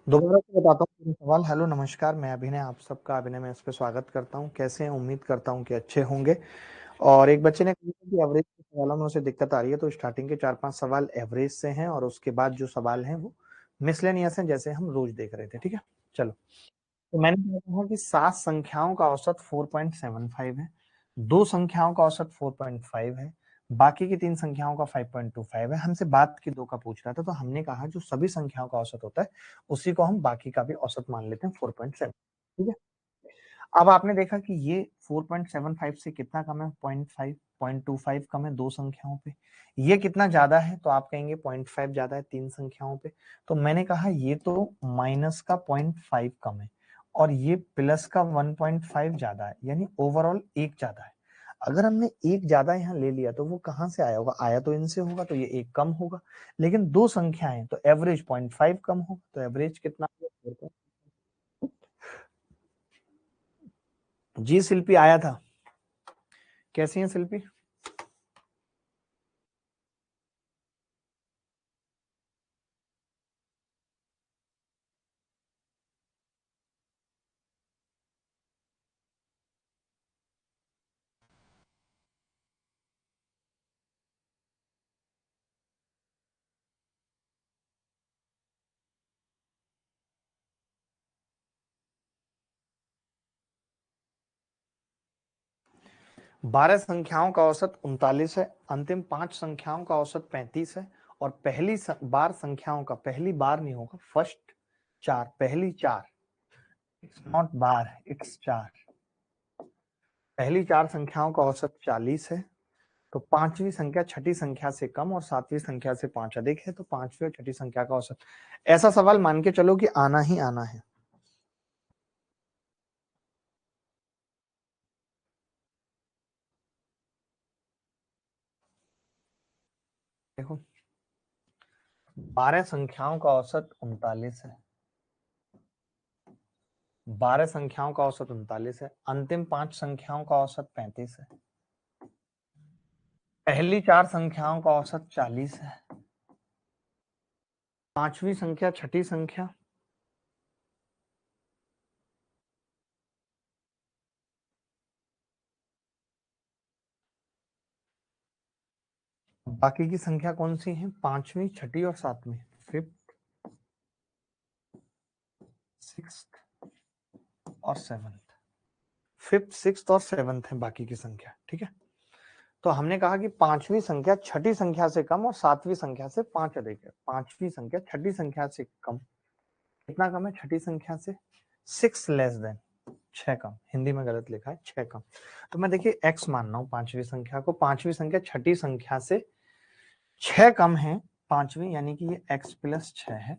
दोबारा से बताता हूँ मेरा सवाल। हेलो नमस्कार, मैं अभिनय, आप सबका अभिनय में इस पे स्वागत करता हूँ। कैसे हैं? उम्मीद करता हूँ कि अच्छे होंगे। और एक बच्चे ने कहा कि एवरेज के सवालों में उसे दिक्कत आ रही है, तो स्टार्टिंग के 4-5 सवाल एवरेज से हैं और उसके बाद जो सवाल हैं वो मिसलेनियस हैं, जैसे हम रोज देख रहे थे। ठीक है, चलो। तो मैंने क्या कहा कि 7 संख्याओं का औसत 4.75 है, 2 संख्याओं का औसत 4.5 है, बाकी की 3 संख्याओं का 5.25 है। हमसे बात की 2 का पूछ रहा था, तो हमने कहा जो सभी संख्याओं का औसत होता है उसी को हम बाकी का भी औसत मान लेते हैं 4.7। ठीक है, अब आपने देखा कि ये 4.75 से कितना कम है? 0.5, 0.25 कम है 2 संख्याओं पे। ये कितना ज्यादा है? तो आप कहेंगे 0.5 ज्यादा है 3 संख्याओं पे। तो मैंने कहा ये तो माइनस का 0.5 कम है और ये प्लस का 1.5 ज्यादा है, यानी ओवरऑल एक ज्यादा है। अगर हमने एक ज्यादा यहाँ ले लिया तो वो कहां से आया होगा? आया तो इनसे होगा, तो ये एक कम होगा। लेकिन 2 संख्याएं तो एवरेज 0.5 कम होगा, तो एवरेज कितना होगा? जी शिल्पी आया था। कैसी है शिल्पी? 12 संख्याओं का औसत 39 है, अंतिम 5 संख्याओं का औसत 35 है और बार संख्याओं का, पहली बार नहीं होगा, फर्स्ट 4, पहली 4, इट्स नॉट बार, इट्स 4, पहली 4 संख्याओं का औसत 40 है। तो पांचवी संख्या छठी संख्या से कम और सातवीं संख्या से 5 अधिक है, तो पांचवी और छठी संख्या का औसत। ऐसा सवाल मान के चलो कि आना ही आना है। देखो, 12 संख्याओं का औसत 39 है, 12 संख्याओं का औसत 39 है, अंतिम 5 संख्याओं का औसत 35 है, पहली 4 संख्याओं का औसत 40 है, पांचवी संख्या छठी संख्या, बाकी की संख्या कौन सी है? पांचवी, छठी और सातवीं, फिफ्थ, सिक्स्थ और सेवंथ। फिफ्थ, सिक्स्थ और सेवंथ है बाकी की संख्या। ठीक है, तो हमने कहा कि पांचवी संख्या छठी संख्या से कम और सातवीं संख्या से 5 अधिक है। पांचवी संख्या छठी संख्या से कम, कितना कम है? छठी संख्या से 6 लेस देन, 6 कम। हिंदी में गलत लिखा है, 6 कम। तो मैं देखिए x मान रहा हूं पांचवी संख्या को, पांचवी संख्या छठी संख्या से 6 कम है पांचवी, यानी कि ये x प्लस 6 है,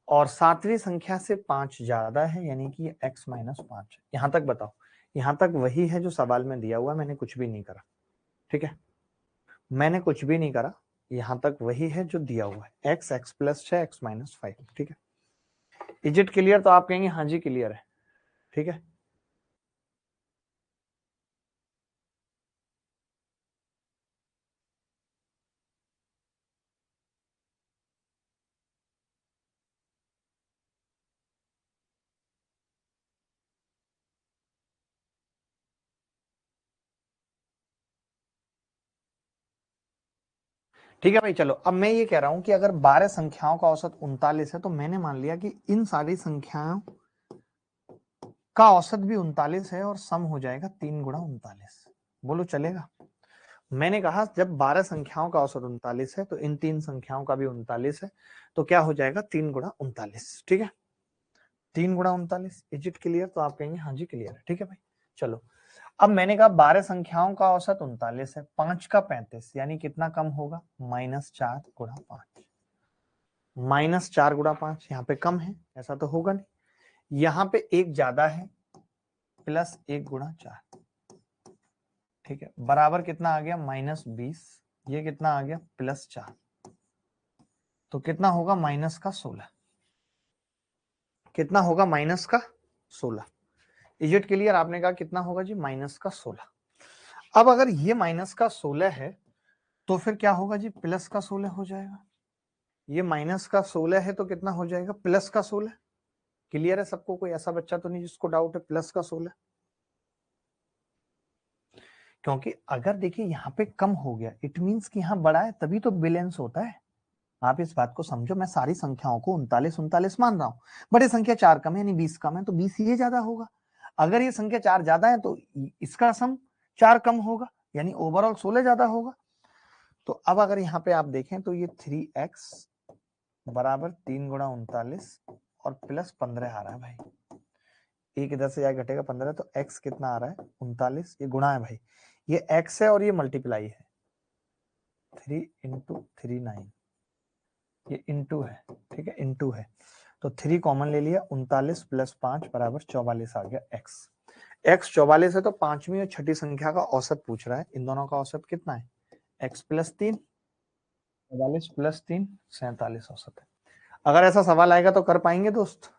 और सातवीं संख्या से 5 ज्यादा है, यानी कि ये x माइनस 5 है। यहां तक बताओ, यहां तक वही है जो सवाल में दिया हुआ, मैंने कुछ भी नहीं करा। ठीक है, मैंने कुछ भी नहीं करा, यहां तक वही है जो दिया हुआ है, x प्लस 6, x माइनस 5। ठीक है, इज इट क्लियर? तो आप कहेंगे हाँ जी क्लियर है। ठीक है, ठीक है भाई। चलो, अब मैं ये कह रहा हूं कि अगर 12 संख्याओं का औसत 39 है, तो मैंने मान लिया कि इन सारी संख्याओं का औसत भी 39 है और सम हो जाएगा 3 गुणा 39। बोलो चलेगा? मैंने कहा जब 12 संख्याओं का औसत 39 है तो इन 3 संख्याओं का भी 39 है, तो क्या हो जाएगा? 3 गुणा 39। ठीक है, 3 गुणा 39। Is it clear? तो आप कहेंगे हाँ जी क्लियर है। ठीक है भाई, चलो। अब मैंने कहा 12 संख्याओं का औसत 39 है, 5 का 35, यानी कितना कम होगा? -4 गुणा 5। -4 गुणा 5 यहाँ पे कम है, ऐसा तो होगा नहीं। यहाँ पे एक ज्यादा है, +1 गुणा 4। ठीक है, बराबर कितना आ गया? -20। ये कितना आ गया? +4। तो कितना होगा? -16। कितना होगा? -16। Is it clear? आपने कहा कितना होगा जी? -16। अब अगर ये -16 है तो फिर क्या होगा जी? +16 हो जाएगा। ये -16 है तो कितना हो जाएगा? +16। क्लियर है सबको? कोई ऐसा बच्चा तो नहीं जिसको डाउट है प्लस का 16? क्योंकि अगर देखिए यहाँ पे कम हो गया, इट मींस कि यहाँ बड़ा है, तभी तो बैलेंस होता है। आप इस बात को समझो, मैं सारी संख्याओं को 39 39 मान रहा हूं, बड़ी संख्या 4 कम है यानी 20 कम है, तो 20 ये ज्यादा होगा। अगर ये संख्या 4 ज्यादा है तो इसका सम 4 कम होगा, यानी ओवरऑल 16 ज्यादा होगा। तो अब अगर यहाँ पे आप देखें तो ये 3x बराबर 3 गुणा 39 और प्लस 15 आ रहा है भाई। एक इधर से जाए घटेगा 15, तो x कितना आ रहा है 39, ये गुणा है भाई, ये x है और ये मल्टीप्लाई है, 3 इंटू 3 9, ये इंटू है, ठीक है, इंटू है। तो 3 कॉमन ले लिया, 39 प्लस 5 बराबर 44 आ गया x। x 44 है तो पांचवी और छठी संख्या का औसत पूछ रहा है, इन दोनों का औसत कितना है, x प्लस 3, 44 प्लस 3 47 औसत है। अगर ऐसा सवाल आएगा तो कर पाएंगे दोस्त?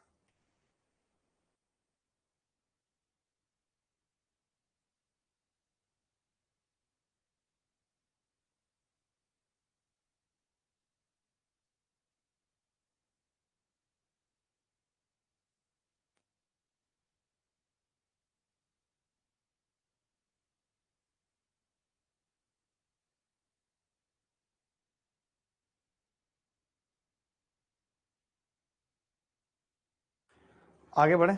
आगे बढ़े,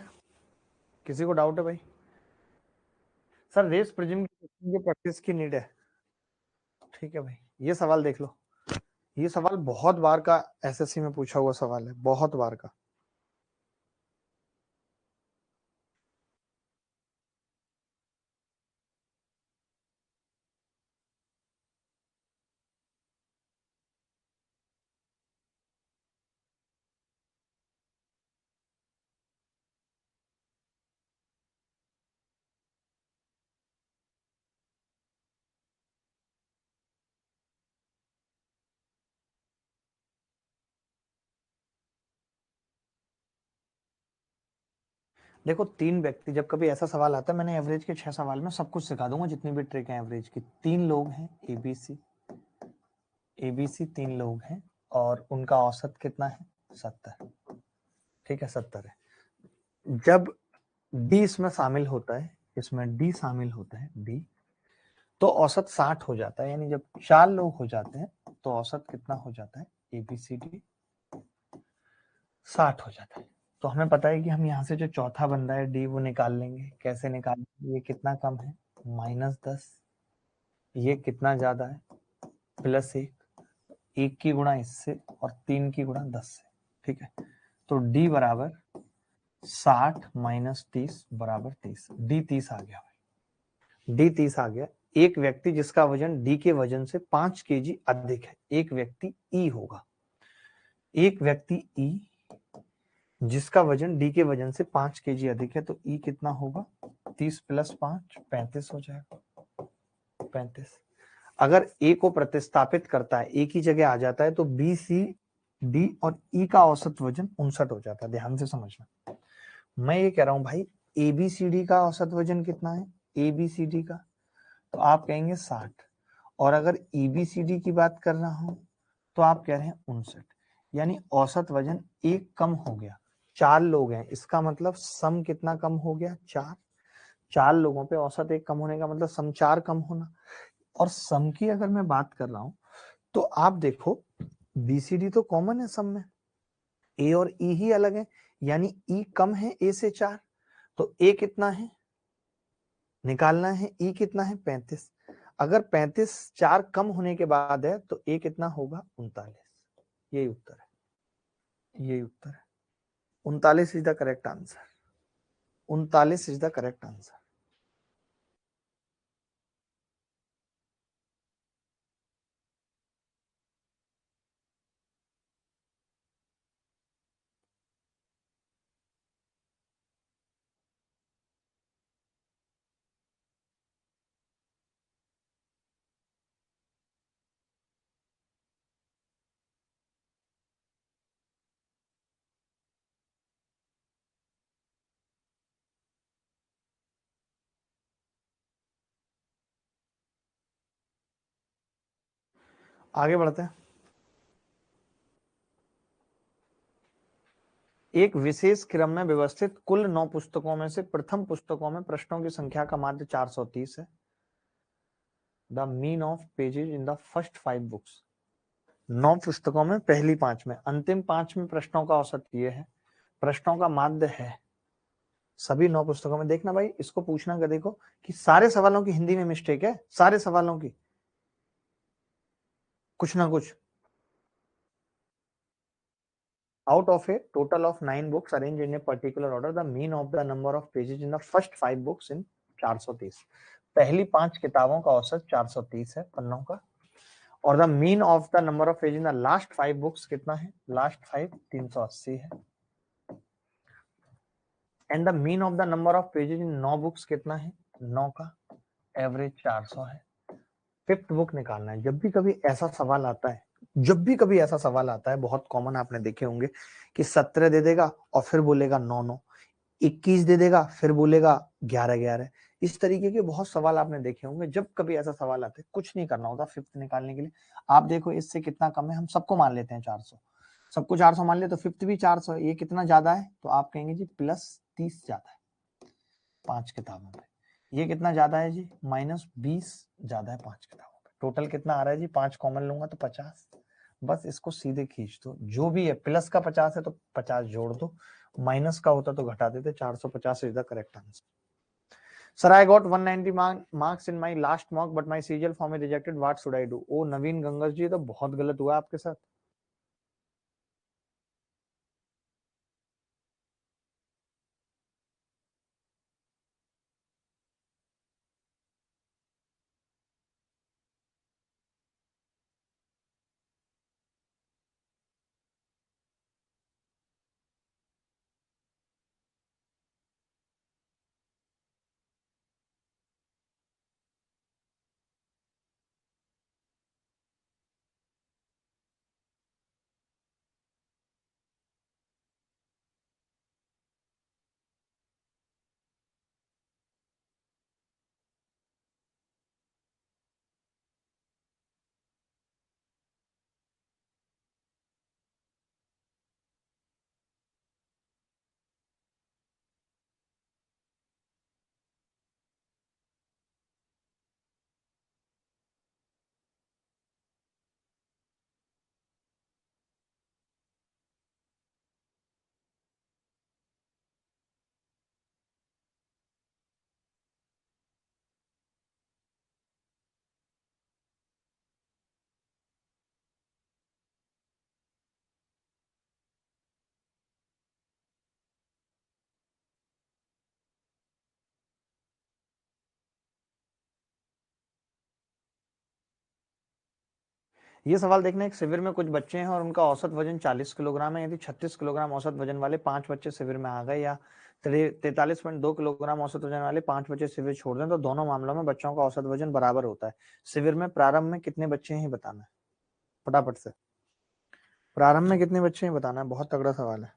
किसी को डाउट है भाई? सर रेस प्रिज्म की प्रैक्टिस की नीड है। ठीक है भाई, ये सवाल देख लो, ये सवाल बहुत बार का एसएससी में पूछा हुआ सवाल है, बहुत बार का। देखो, तीन व्यक्ति, जब कभी ऐसा सवाल आता है, मैंने एवरेज के 6 सवाल में सब कुछ सिखा दूंगा, जितनी भी ट्रिक है एवरेज की। तीन लोग हैं, एबीसी, एबीसी तीन लोग हैं और उनका औसत कितना है, 70। ठीक है, 70 है। जब डी इसमें शामिल होता है, इसमें डी शामिल होता है, डी, तो औसत 60 हो जाता है, यानी जब 4 लोग हो जाते हैं तो औसत कितना हो जाता है, एबीसीडी 60 हो जाता है। तो हमें पता है कि हम यहाँ से जो चौथा बंदा है डी, वो निकाल लेंगे। कैसे निकालेंगे, ये कितना कम है, -10, ये कितना ज्यादा है, +1, एक की गुणा इससे और 3 की गुणा 10 से। ठीक है, तो डी बराबर 60 - 30 बराबर 30, डी 30 आ गया भाई, डी 30 आ गया। एक व्यक्ति जिसका वजन डी के वजन से 5 केजी अधिक है, एक व्यक्ति ई होगा, एक व्यक्ति ई जिसका वजन डी के वजन से 5 केजी अधिक है, तो ई कितना होगा, 30 + 5 35 हो जाएगा, 35। अगर ए को प्रतिस्थापित करता है, ए की जगह आ जाता है, तो बी, सी, डी और ई का औसत वजन 59 हो जाता है। ध्यान से समझना, मैं ये कह रहा हूं भाई, ए बी सी डी का औसत वजन कितना है, ए बी सी डी का, तो आप कहेंगे 60, और अगर ई बी सी डी की बात कर रहा हूं तो आप कह रहे हैं 59, यानी औसत वजन एक कम हो गया। 4 लोग हैं, इसका मतलब सम कितना कम हो गया, 4। 4 लोगों पे औसत एक कम होने का मतलब सम 4 कम होना। और सम की अगर मैं बात कर रहा हूं तो आप देखो, बीसीडी तो कॉमन है सम में, ए और ई ही अलग है, यानी ई कम है ए से 4, तो ए कितना है निकालना है, ई कितना है 35। अगर 35 4 कम होने के बाद है तो ए कितना होगा, 39। यही उत्तर है, यही उत्तर है, 39 is the correct answer, 39 is the correct answer. आगे बढ़ते हैं। एक विशेष क्रम में व्यवस्थित कुल 9 पुस्तकों में से प्रथम पुस्तकों में प्रश्नों की संख्या का माध्य 430 है। The mean of pages in the first 5 books. 9 पुस्तकों में पहली 5 में, अंतिम 5 में प्रश्नों का औसत ये है, प्रश्नों का माध्य है सभी 9 पुस्तकों में। देखना भाई, इसको पूछना कर देखो कि सारे सवालों की हिंदी में मिस्टेक है, सारे सवालों की कुछ ना कुछ। Out of a total of 9 books arranged in a particular order, the mean of the number of pages in the first 5 books in 430। पहली 5 किताबों का औसत 430 है पन्नों का, और the mean of the number of page in the last 5 books कितना है? लास्ट 5 380 है। And the mean of the number of pages in 9 books कितना है? 9 का एवरेज 400 है। फिफ्थ बुक निकालना है। जब भी कभी ऐसा सवाल आता है, जब भी कभी ऐसा सवाल आता है, बहुत कॉमन आपने देखे होंगे कि 17 दे देगा और फिर बोलेगा 9 9, 21 दे देगा फिर बोलेगा 11 11। इस तरीके के बहुत सवाल आपने देखे होंगे। जब कभी ऐसा सवाल आता है, कुछ नहीं करना होता फिफ्थ निकालने के लिए। आप देखो इससे कितना कम है, हम सबको मान लेते हैं 400, सबको 400 मान ले तो फिफ्थ भी 400। ये कितना ज्यादा है? तो आप कहेंगे जी +30 ज्यादा है 5 किताबों में। ये कितना ज्यादा है जी? -20 ज्यादा है 5 किताबों में। टोटल कितना आ रहा है जी? 5 कॉमन लूंगा तो 50। बस इसको सीधे खींच दो, जो भी है प्लस का 50 है तो 50 जोड़ दो, माइनस का होता तो घटा देते। 450 is the correct answer. Sir, I got 190 marks in my last mock, but my CGL form is rejected. What should I do? ओ नवीन गंगस जी, तो बहुत गलत हुआ आपके साथ। ये सवाल देखना, एक शिविर में कुछ बच्चे हैं और उनका औसत वजन 40 किलोग्राम है। यदि 36 किलोग्राम औसत वजन वाले 5 बच्चे शिविर में आ गए या 43.2 किलोग्राम औसत वजन वाले 5 बच्चे शिविर छोड़ दें, तो दोनों मामलों में बच्चों का औसत वजन बराबर होता है। शिविर में प्रारंभ में कितने बच्चे हैं बताना है फटाफट से। प्रारंभ में कितने बच्चे हैं बताना है, बहुत तगड़ा सवाल है।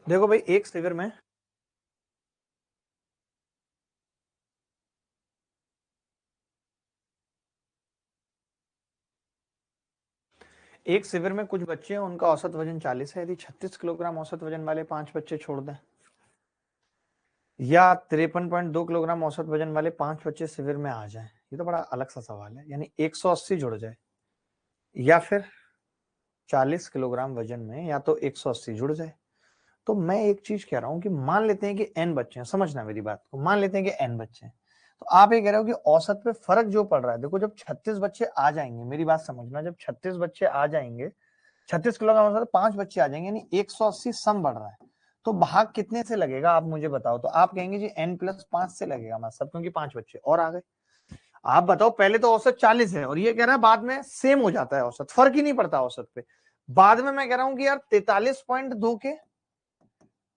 देखो भाई एक शिविर में कुछ बच्चे हैं, उनका औसत वजन 40 है। यदि 36 किलोग्राम औसत वजन वाले 5 बच्चे छोड़ दें, या 53.2 किलोग्राम औसत वजन वाले 5 बच्चे शिविर में आ जाएं, ये तो बड़ा अलग सा सवाल है। यानी 180 जुड़ जाए, या फिर 40 किलोग्राम वजन में या तो 180 जुड़ जाए। तो मैं एक चीज कह रहा हूं कि मान लेते हैं कि n बच्चे हैं, समझना मेरी बात को, मान लेते हैं कि n बच्चे हैं, तो आप ये कह रहे हो कि औसत पे फर्क जो पड़ रहा है, देखो जब 36 बच्चे आ जाएंगे, मेरी बात समझना, जब 36 बच्चे आ जाएंगे, 36 किलो का मतलब 5 बच्चे आ जाएंगे, यानी 180 सम बढ़ रहा है। तो भाग कितने से लगेगा आप मुझे बताओ। तो आप कहेंगे जी n+5 से लगेगा मतलब, क्योंकि 5 बच्चे और आ गए। आप बताओ, पहले तो औसत 40 है और ये कह रहा है बाद में सेम हो जाता है औसत, फर्क ही नहीं पड़ता औसत पे। बाद में मैं कह रहा हूं कि यार 43.2 के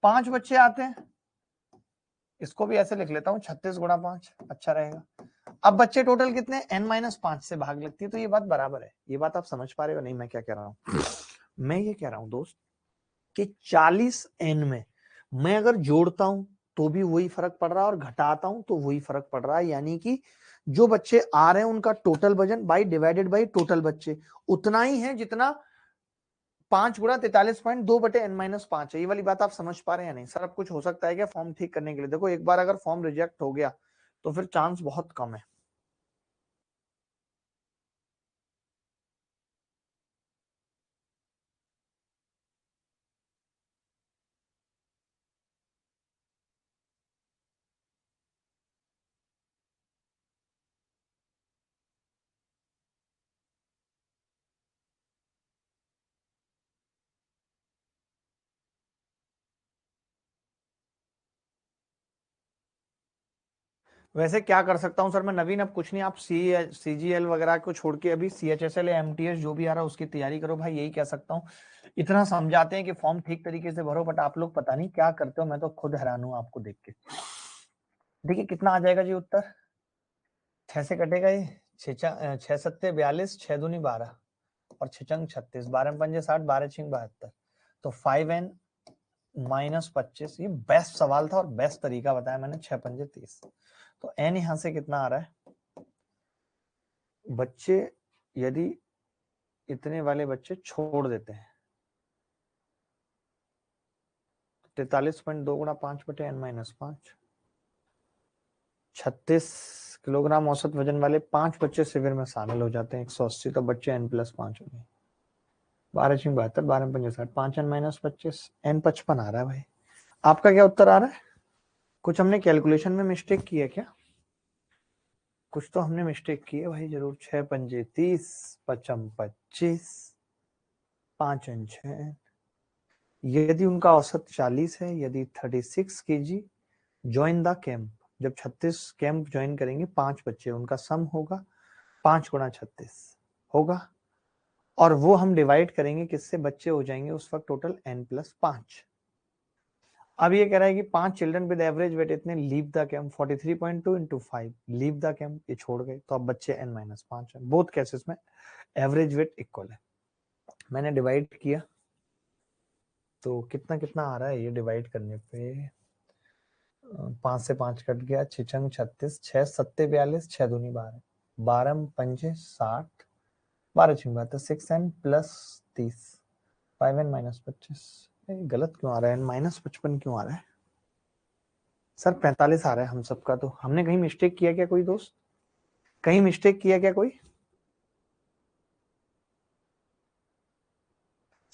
5 बच्चे आते हैं, इसको भी ऐसे लिख लेता हूं, 36 गुणा 5 अच्छा रहेगा। अब बच्चे टोटल कितने, n-5 से भाग लगती है, तो ये बात बराबर है। ये बात आप समझ पा रहे हो नहीं मैं क्या कह रहा हूं? मैं ये कह रहा हूं दोस्त कि 40 n में मैं अगर जोड़ता हूं तो भी वही फर्क पड़ रहा है और घटाता हूं तो वही फर्क पड़ रहा है। यानी कि जो बच्चे आ रहे हैं उनका टोटल वजन बाई डिवाइडेड बाई टोटल बच्चे उतना ही है जितना 5 गुणा 43.2/n-5 है। ये वाली बात आप समझ पा रहे हैं या नहीं? सर अब कुछ हो सकता है क्या फॉर्म ठीक करने के लिए? देखो एक बार अगर फॉर्म रिजेक्ट हो गया तो फिर चांस बहुत कम है। वैसे क्या कर सकता हूं सर मैं नवीन, अब कुछ नहीं, आप CGL वगैरह को छोड़ के अभी CHSL या MTS जो भी आ रहा है उसकी तैयारी करो भाई, यही कह सकता हूँ। इतना समझाते हैं कि फॉर्म ठीक तरीके से भरो, बट आप लोग पता नहीं क्या करते हो, मैं तो खुद हैरान हूँ आपको देख के। देखिए कितना आ जाएगा जी उत्तर, 6 से कटेगा ये, 6 सत्ते 42, 6 दूनी 12 और 6 चंग 36, 12 पंजे 60, 12 छिंग 72। तो 5n-25, ये बेस्ट सवाल था और बेस्ट तरीका बताया मैंने, 6 पंजे 30। तो n यहां से कितना आ रहा है बच्चे, यदि इतने वाले बच्चे छोड़ देते हैं, 43.2 गुणा 5/n-5, 36 किलोग्राम औसत वजन वाले 5 बच्चे शिविर में शामिल हो जाते हैं, 180, तो बच्चे n+5 हो गए, 12×72, 12×5 5 n-25, n55 आ रहा है भाई। आपका क्या उत्तर आ रहा है? कुछ हमने कैलकुलेशन में मिस्टेक की है क्या? कुछ तो हमने मिस्टेक की है भाई जरूर। 6 पंजे 30, 5 25, 5 6, यदि उनका औसत 40 है, यदि 36 kg ज्वाइन द कैंप, जब 36 कैंप ज्वाइन करेंगे 5 बच्चे, उनका सम होगा 5 गुणा 36 होगा, और वो हम डिवाइड करेंगे किससे, बच्चे हो जाएंगे उस वक्त टोटल n+5। अब ये कह रहा है कि 5 चिल्ड्रन विद एवरेज वेट इतने leave the camp, 43.2 into 5 leave the camp, ये छोड़ गए, तो अब बच्चे n-5 है। बोथ केसेस में एवरेज वेट इक्वल है। मैंने डिवाइड किया तो कितना कितना आ रहा है ये डिवाइड करने पे, 5 से 5 कट गया, 6 छंग 36, 6 सत्ते 42, 6 दूनी 12, 12 पंजे 60, 12 छिंग 72, 6n+30, 5n-25। गलत क्यों आ रहा है, n-55 क्यों आ रहा है सर? 45 आ रहा है हम सबका। तो हमने कहीं मिस्टेक किया क्या कोई दोस्त, कहीं मिस्टेक किया क्या कोई?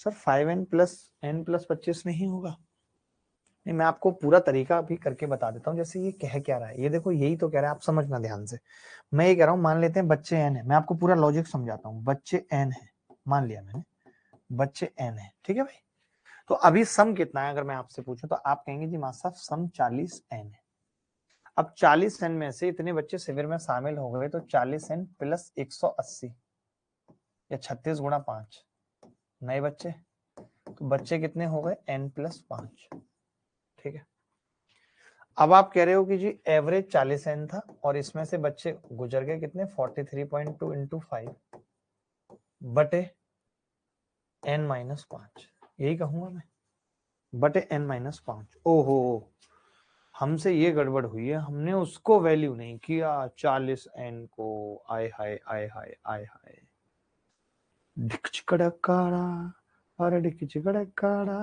सर 5n+n+25 नहीं होगा? नहीं, मैं आपको पूरा तरीका भी करके बता देता हूँ। जैसे ये कह क्या रहा है, ये देखो यही तो कह रहा है, आप समझना ध्यान से। मैं ये कह रहा हूँ, मान लेते हैं बच्चे n है, मैं आपको पूरा लॉजिक समझाता हूँ। बच्चे n है, मान लिया मैंने, बच्चे n है, ठीक है भाई। तो अभी सम कितना है अगर मैं आपसे पूछूं, तो आप कहेंगे जी मास्टर साहब सम 40n है। अब 40n में से इतने बच्चे शिविर में शामिल हो गए, तो 40n + 180 या 36 गुणा 5 नए बच्चे, तो बच्चे कितने हो गए, n+5, ठीक है। अब आप कह रहे हो कि जी एवरेज 40n था और इसमें से बच्चे गुजर गए कितने, 43.2 इंटू 5 बटे n-5, यही कहूंगा मैं। बटे n-5। ओहो, हमसे ये गड़बड़ हुई है, हमने उसको वैल्यू नहीं किया 40n को। आय हाय आय हाय आय हाय, डिक चिकड़काड़ा, अरे डिक चिकड़काड़ा,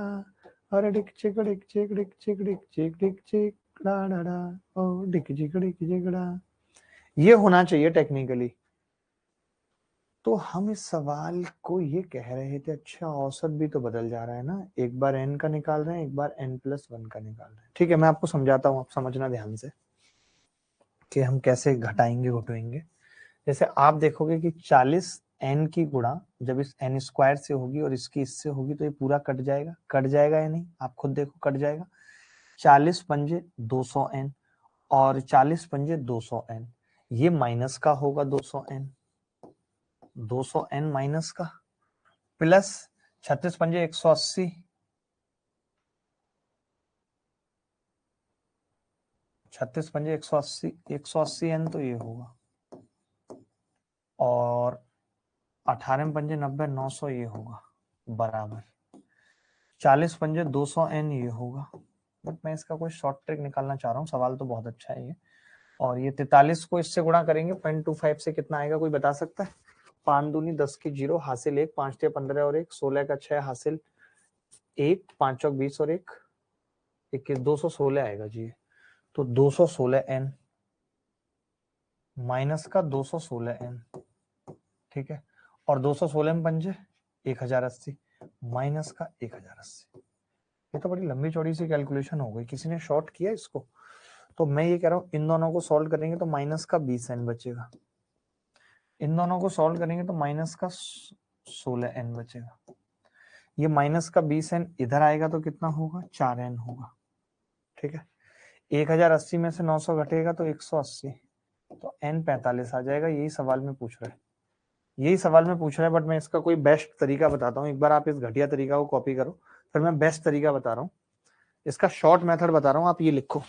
अरे डिक चिकड़िक चिकड़िक चिकड़िक चिकड़िक चिकड़ाड़ा, ओ डिक चिकड़िक चिकड़ा। ये होना चाहिए टेक्निकली। तो हम इस सवाल को ये कह रहे थे, अच्छा औसत भी तो बदल जा रहा है ना, एक बार n का निकाल रहे हैं, एक बार n+1 का निकाल रहे हैं। ठीक है, मैं आपको समझाता हूँ, आप समझना ध्यान से कि हम कैसे घटाएंगे घटाएंगे। जैसे आप देखोगे कि 40 n की गुणा जब इस n स्क्वायर से होगी और इसकी इससे होगी तो ये पूरा कट जाएगा, कट जाएगा या नहीं, आप खुद देखो कट जाएगा। 40 पंजे 200n और 40 पंजे 200n, ये माइनस का होगा 200n, 200n माइनस का, प्लस 36 पंजे 180, 36 पंजे 180, 180n तो ये होगा, और 18 पंजे 90, 900 ये होगा, बराबर 40 पंजे 200n ये होगा। बट मैं इसका कोई शॉर्ट ट्रिक निकालना चाह रहा हूँ, सवाल तो बहुत अच्छा है ये। और ये 43 को इससे गुणा करेंगे 0.25 से, कितना आएगा कोई बता सकता है? 5 दूनी 10 की 0 हासिल 1, 5 टे 15 और 1, 16 का 6 हासिल 1, 5 चौक 20 और 1 21, 216 आएगा जी। तो 216n माइनस का 216n, ठीक है, और 216 में पंजे 1080 माइनस का 1080। ये तो बड़ी लंबी चौड़ी सी कैलकुलेशन हो गई, किसी ने शॉर्ट किया इसको? तो मैं ये कह रहा हूँ इन दोनों को सॉल्व करेंगे तो माइनस का 20n बचेगा, इन दोनों को सॉल्व करेंगे तो माइनस का 16n बचेगा। ये माइनस का 20n इधर आएगा तो कितना होगा? 4n होगा, ठीक है। 1080 में से 900 घटेगा तो 180, तो n 45 आ जाएगा। यही सवाल में पूछ रहा है, यही सवाल में पूछ रहा है। बट मैं इसका कोई बेस्ट तरीका बताता हूँ, एक बार आप इस घटिया तरीका को कॉपी करो, फिर मैं बेस्ट तरीका बता रहा हूँ, इसका शॉर्ट मेथड बता रहा हूँ, आप ये लिखो।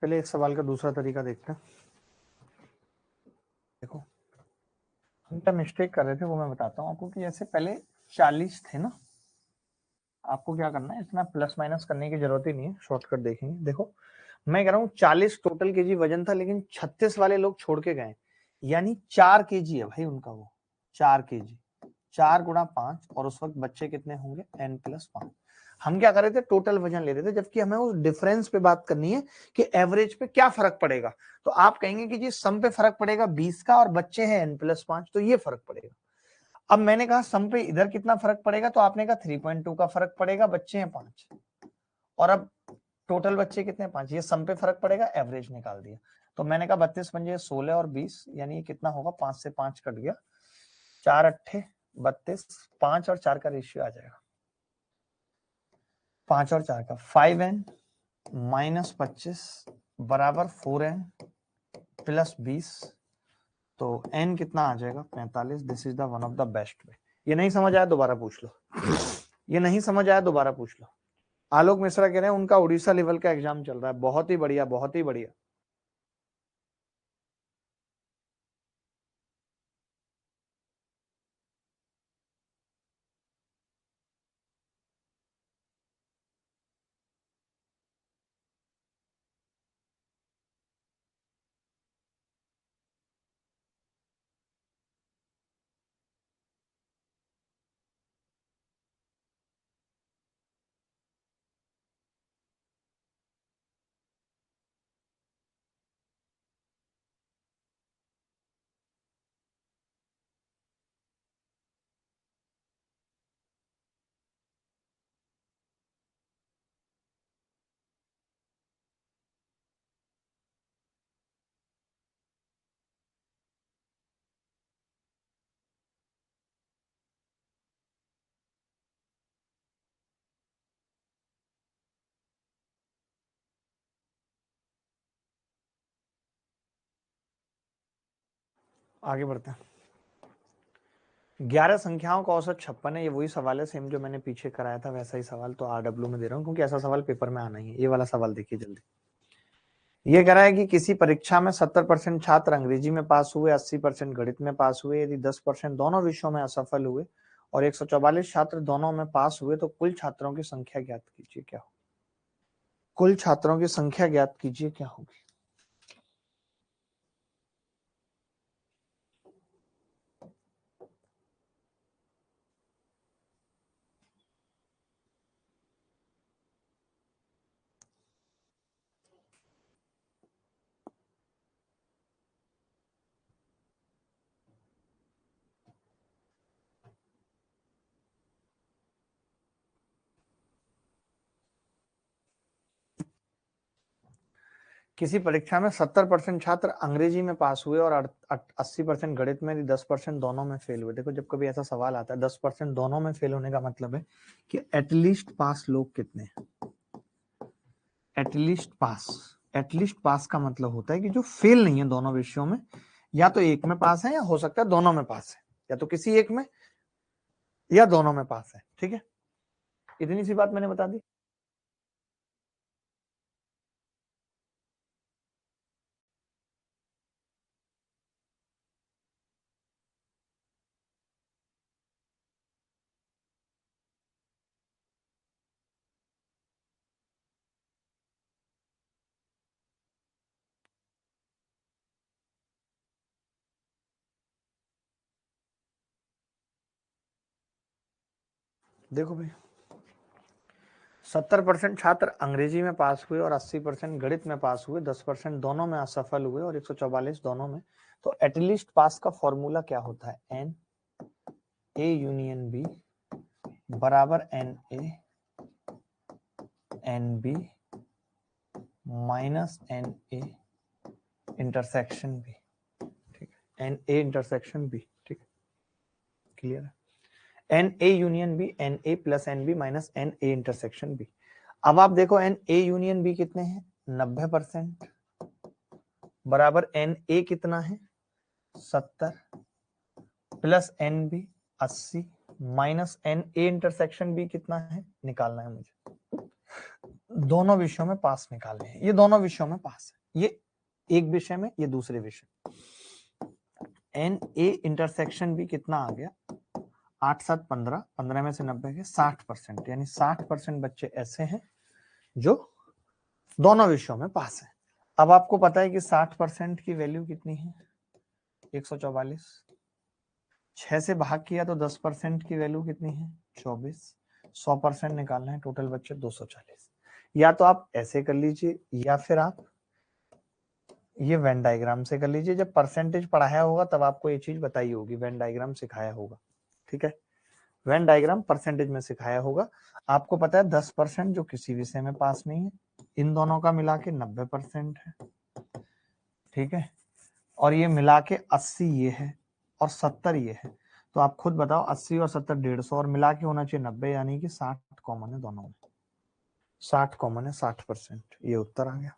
पहले इस सवाल का दूसरा तरीका देखते हैं। देखो हम क्या मिस्टेक कर रहे थे वो मैं बताता हूँ आपको, कि जैसे पहले 40 थे ना, आपको क्या करना है, इतना प्लस माइनस करने की जरूरत ही नहीं है, शॉर्टकट देखेंगे। देखो मैं कह रहा हूँ 40 टोटल केजी वजन था, लेकिन 36 वाले लोग छोड़ के गए, यानी 4 केजी है भाई उनका, वो 4 केजी, 4 गुणा 5, और उस वक्त बच्चे कितने होंगे? n+5। हम क्या कर रहे थे? टोटल वजन ले रहे थे, जबकि हमें उस डिफरेंस पे बात करनी है कि एवरेज पे क्या फर्क पड़ेगा। तो आप कहेंगे कि जी सम पे फर्क पड़ेगा 20 का और बच्चे हैं n+5, तो ये फर्क पड़ेगा। अब मैंने कहा सम पे इधर कितना फर्क पड़ेगा, तो आपने कहा 3.2 का फर्क पड़ेगा, बच्चे हैं 5, और अब टोटल बच्चे कितने? 5, ये सम पे फर्क पड़ेगा, एवरेज निकाल दिया। तो मैंने कहा 32 पंजे 16 और 20, यानी ये कितना होगा? 5 से 5 कट गया, 4 अट्ठे 32, 5 और 4 का रेशियो आ जाएगा, 5 और 4 का 5n माइनस 25 बराबर 4n प्लस 20, तो n कितना आ जाएगा? 45। This is the one of the best way. ये नहीं समझ आया दोबारा पूछ लो, ये नहीं समझ आया दोबारा पूछ लो। आलोक मिश्रा कह रहे हैं उनका उड़ीसा लेवल का एग्जाम चल रहा है, बहुत ही बढ़िया, बहुत ही बढ़िया। आगे बढ़ते हैं। 11 संख्याओं का औसत 56 है। ये वही सवाल है सेम जो मैंने पीछे कराया था, वैसा ही सवाल तो RW में दे रहा हूँ क्योंकि ऐसा सवाल पेपर में आना ही है। ये वाला सवाल देखिए जल्दी। ये कह रहा है कि किसी परीक्षा में 70% छात्र अंग्रेजी में पास हुए, 80% गणित में पास हुए। यदि 10% दोनों विषयों में असफल हुए और 144 छात्र दोनों में पास हुए तो कुल छात्रों की संख्या ज्ञात कीजिए क्या होगी। कुल छात्रों की संख्या ज्ञात कीजिए क्या होगी। किसी परीक्षा में 70% छात्र अंग्रेजी में पास हुए और 80% गणित में, 10% दोनों में फेल हुए। देखो जब कभी ऐसा सवाल आता है 10% दोनों में फेल होने का मतलब है कि एटलीस्ट पास लोग कितने हैं। एटलीस्ट पास का मतलब होता है कि जो फेल नहीं है दोनों विषयों में, या तो एक में पास है या हो सकता है दोनों में पास है, या तो किसी एक में या दोनों में पास है। ठीक है, इतनी सी बात मैंने बता दी। देखो भाई, 70% छात्र अंग्रेजी में पास हुए और 80% गणित में पास हुए, 10% दोनों में असफल हुए और 144 दोनों में। तो एटलीस्ट पास का फॉर्मूला क्या होता है? एन ए यूनियन बी बराबर N A N B minus N A intersection B. ठीक है, एन ए इंटरसेक्शन बी। ठीक है, क्लियर है। N A union B, N A plus N B minus N A intersection B. अब आप देखो N A union B कितने हैं? 90% बराबर एन ए कितना है? 70 plus N B 80 minus N A intersection B कितना है निकालना है मुझे। दोनों विषयों में पास निकालने हैं। ये दोनों विषयों में पास है, ये एक विषय में, ये दूसरे विषय। एन ए इंटरसेक्शन बी कितना आ गया? 8 7 15, 15 में से 90 के 60%, यानी 60% बच्चे ऐसे हैं जो दोनों विषयों में पास है। अब आपको पता है कि 60% की वैल्यू कितनी है? 144। 6 से भाग किया तो 10% की वैल्यू कितनी है? 24। 100% निकालना है, टोटल बच्चे 240। या तो आप ऐसे कर लीजिए या फिर आप ये वेन डायग्राम से कर लीजिए। जब परसेंटेज पढ़ाया होगा तब आपको ये चीज बताई होगी, वेन डायग्राम सिखाया होगा। ठीक है, वेन डायग्राम परसेंटेज में सिखाया होगा। आपको पता है 10% जो किसी विषय में पास नहीं है, इन दोनों का मिला के 90% है। ठीक है, और ये मिला के 80 ये है और 70 ये है। तो आप खुद बताओ 80 और 70 150 और मिला के होना चाहिए 90, यानी कि 60 कॉमन है दोनों में। 60 कॉमन है, 60%। ये उत्तर आ गया।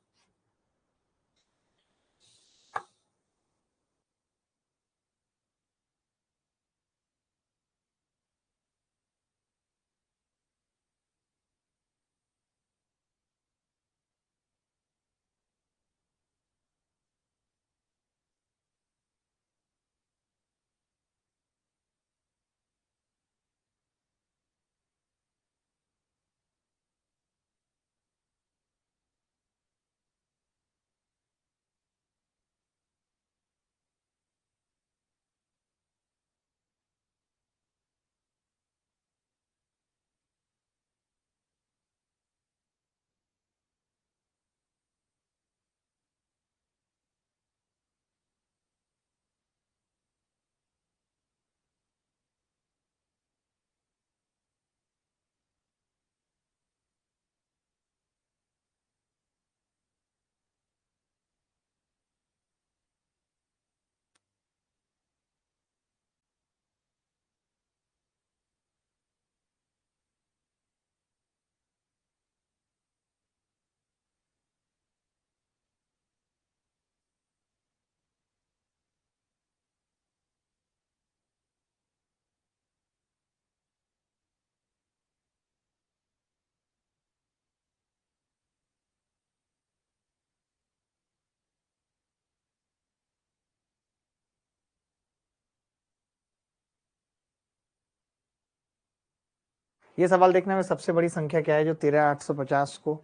ये सवाल देखने में सबसे बड़ी संख्या क्या है जो 13,850 को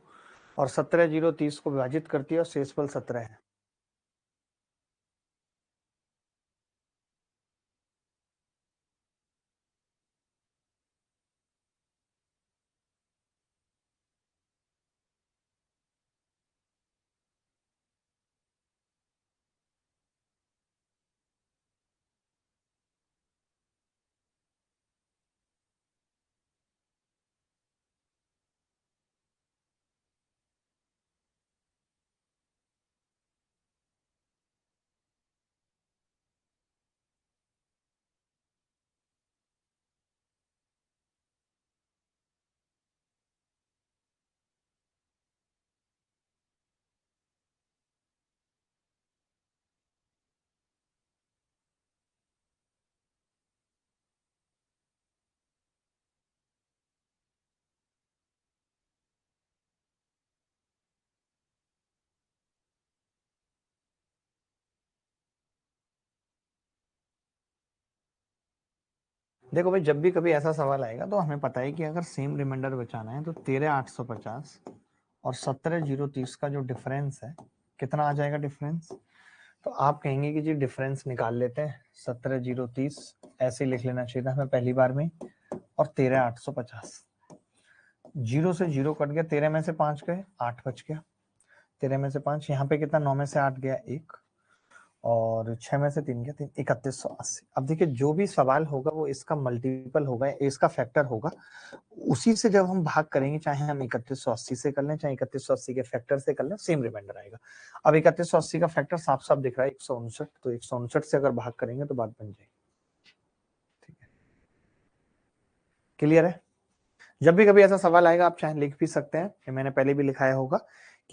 और 17,030 को विभाजित करती है और शेषफल 17 है। देखो भाई, जब भी कभी ऐसा सवाल आएगा तो हमें पता है कि अगर सेम रिमाइंडर बचाना है तो 13,850 और 17,030 का जो डिफरेंस है, कितना आ जाएगा डिफरेंस? तो आप कहेंगे कि जी डिफरेंस निकाल लेते हैं, 17,030 ऐसे लिख लेना चाहिए था हमें पहली बार में, और 13,850। जीरो से जीरो कट गया, 13 में से 5 गए, 8 बच गया। 13 में से 5, यहाँ पे कितना, 9 में से 8 गया 1, और 6 में से 3 गया 3, 3180। अब देखिए, जो भी सवाल होगा वो इसका मल्टीपल होगा, इसका फैक्टर होगा, उसी से जब हम भाग करेंगे, चाहे हम 3180 से कर लें, चाहे 3180 के फैक्टर से कर लें, सेम रिमाइंडर आएगा। अब 3180 का फैक्टर साफ साफ दिख रहा है 159, तो 159 से अगर भाग करेंगे तो बात बन जाएगी। ठीक है, क्लियर है? जब भी कभी ऐसा सवाल आएगा आप चाहे लिख भी सकते हैं, ये मैंने पहले भी लिखाया होगा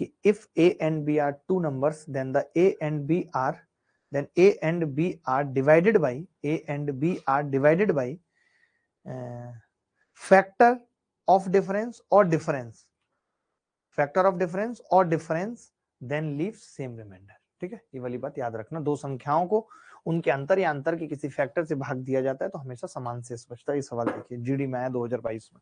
कि if a and b are two numbers then the a and b are then a and b are divided by a and b are divided by factor of difference or difference, factor of difference or difference then leaves same remainder। ठीक है, ये वाली बात याद रखना, दो संख्याओं को उनके अंतर या अंतर के किसी फैक्टर से भाग दिया जाता है तो हमेशा समान शेष बचता है। ये सवाल देखिए जीडी में आया 2022 में।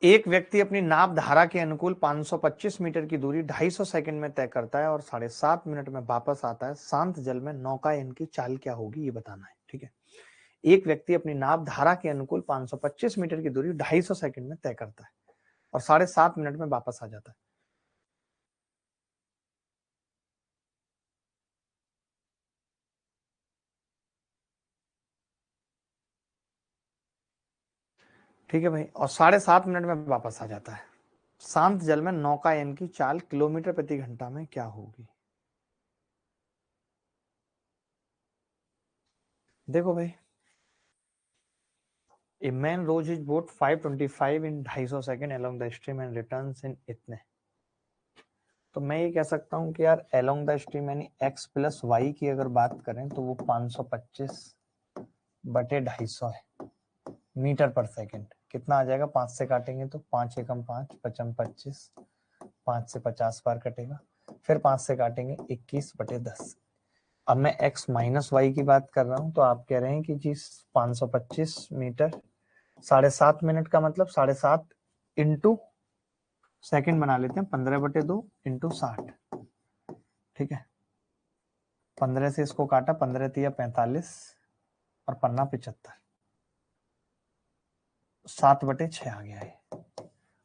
एक व्यक्ति अपनी नाव धारा के अनुकूल 525 मीटर की दूरी 250 सेकंड में तय करता है और 7.5 मिनट में वापस आता है। शांत जल में नौकायन की चाल क्या होगी, ये बताना है। ठीक है, एक व्यक्ति अपनी नाव धारा के अनुकूल 525 मीटर की दूरी 250 सेकंड में तय करता है और 7.5 मिनट में वापस आ जाता है। ठीक है भाई, और 7.5 मिनट में वापस आ जाता है। शांत जल में नौकायन की चाल किलोमीटर प्रति घंटा में क्या होगी? देखो भाई, A man rows his boat 525 in 250 second along the stream and returns in इतने। तो मैं ये कह सकता हूँ कि यार along the stream यानी x प्लस वाई की अगर बात करें तो वो 525 बटे 250 है मीटर पर सेकंड। कितना आ जाएगा, 5 से काटेंगे तो 5 एकम 5, 5 25, 5 से 50 बार कटेगा, फिर 5 से काटेंगे 21 बटे 10। अब मैं x माइनस वाई की बात कर रहा हूँ, तो आप कह रहे हैं कि जी 525 मीटर 7.5 मिनट का मतलब 7.5 इंटू सेकंड बना लेते हैं 15/2 इंटू 60। ठीक है, 15 से इसको काटा, 15 तिया 45 और पन्ना 75, 7/6 आ गया है।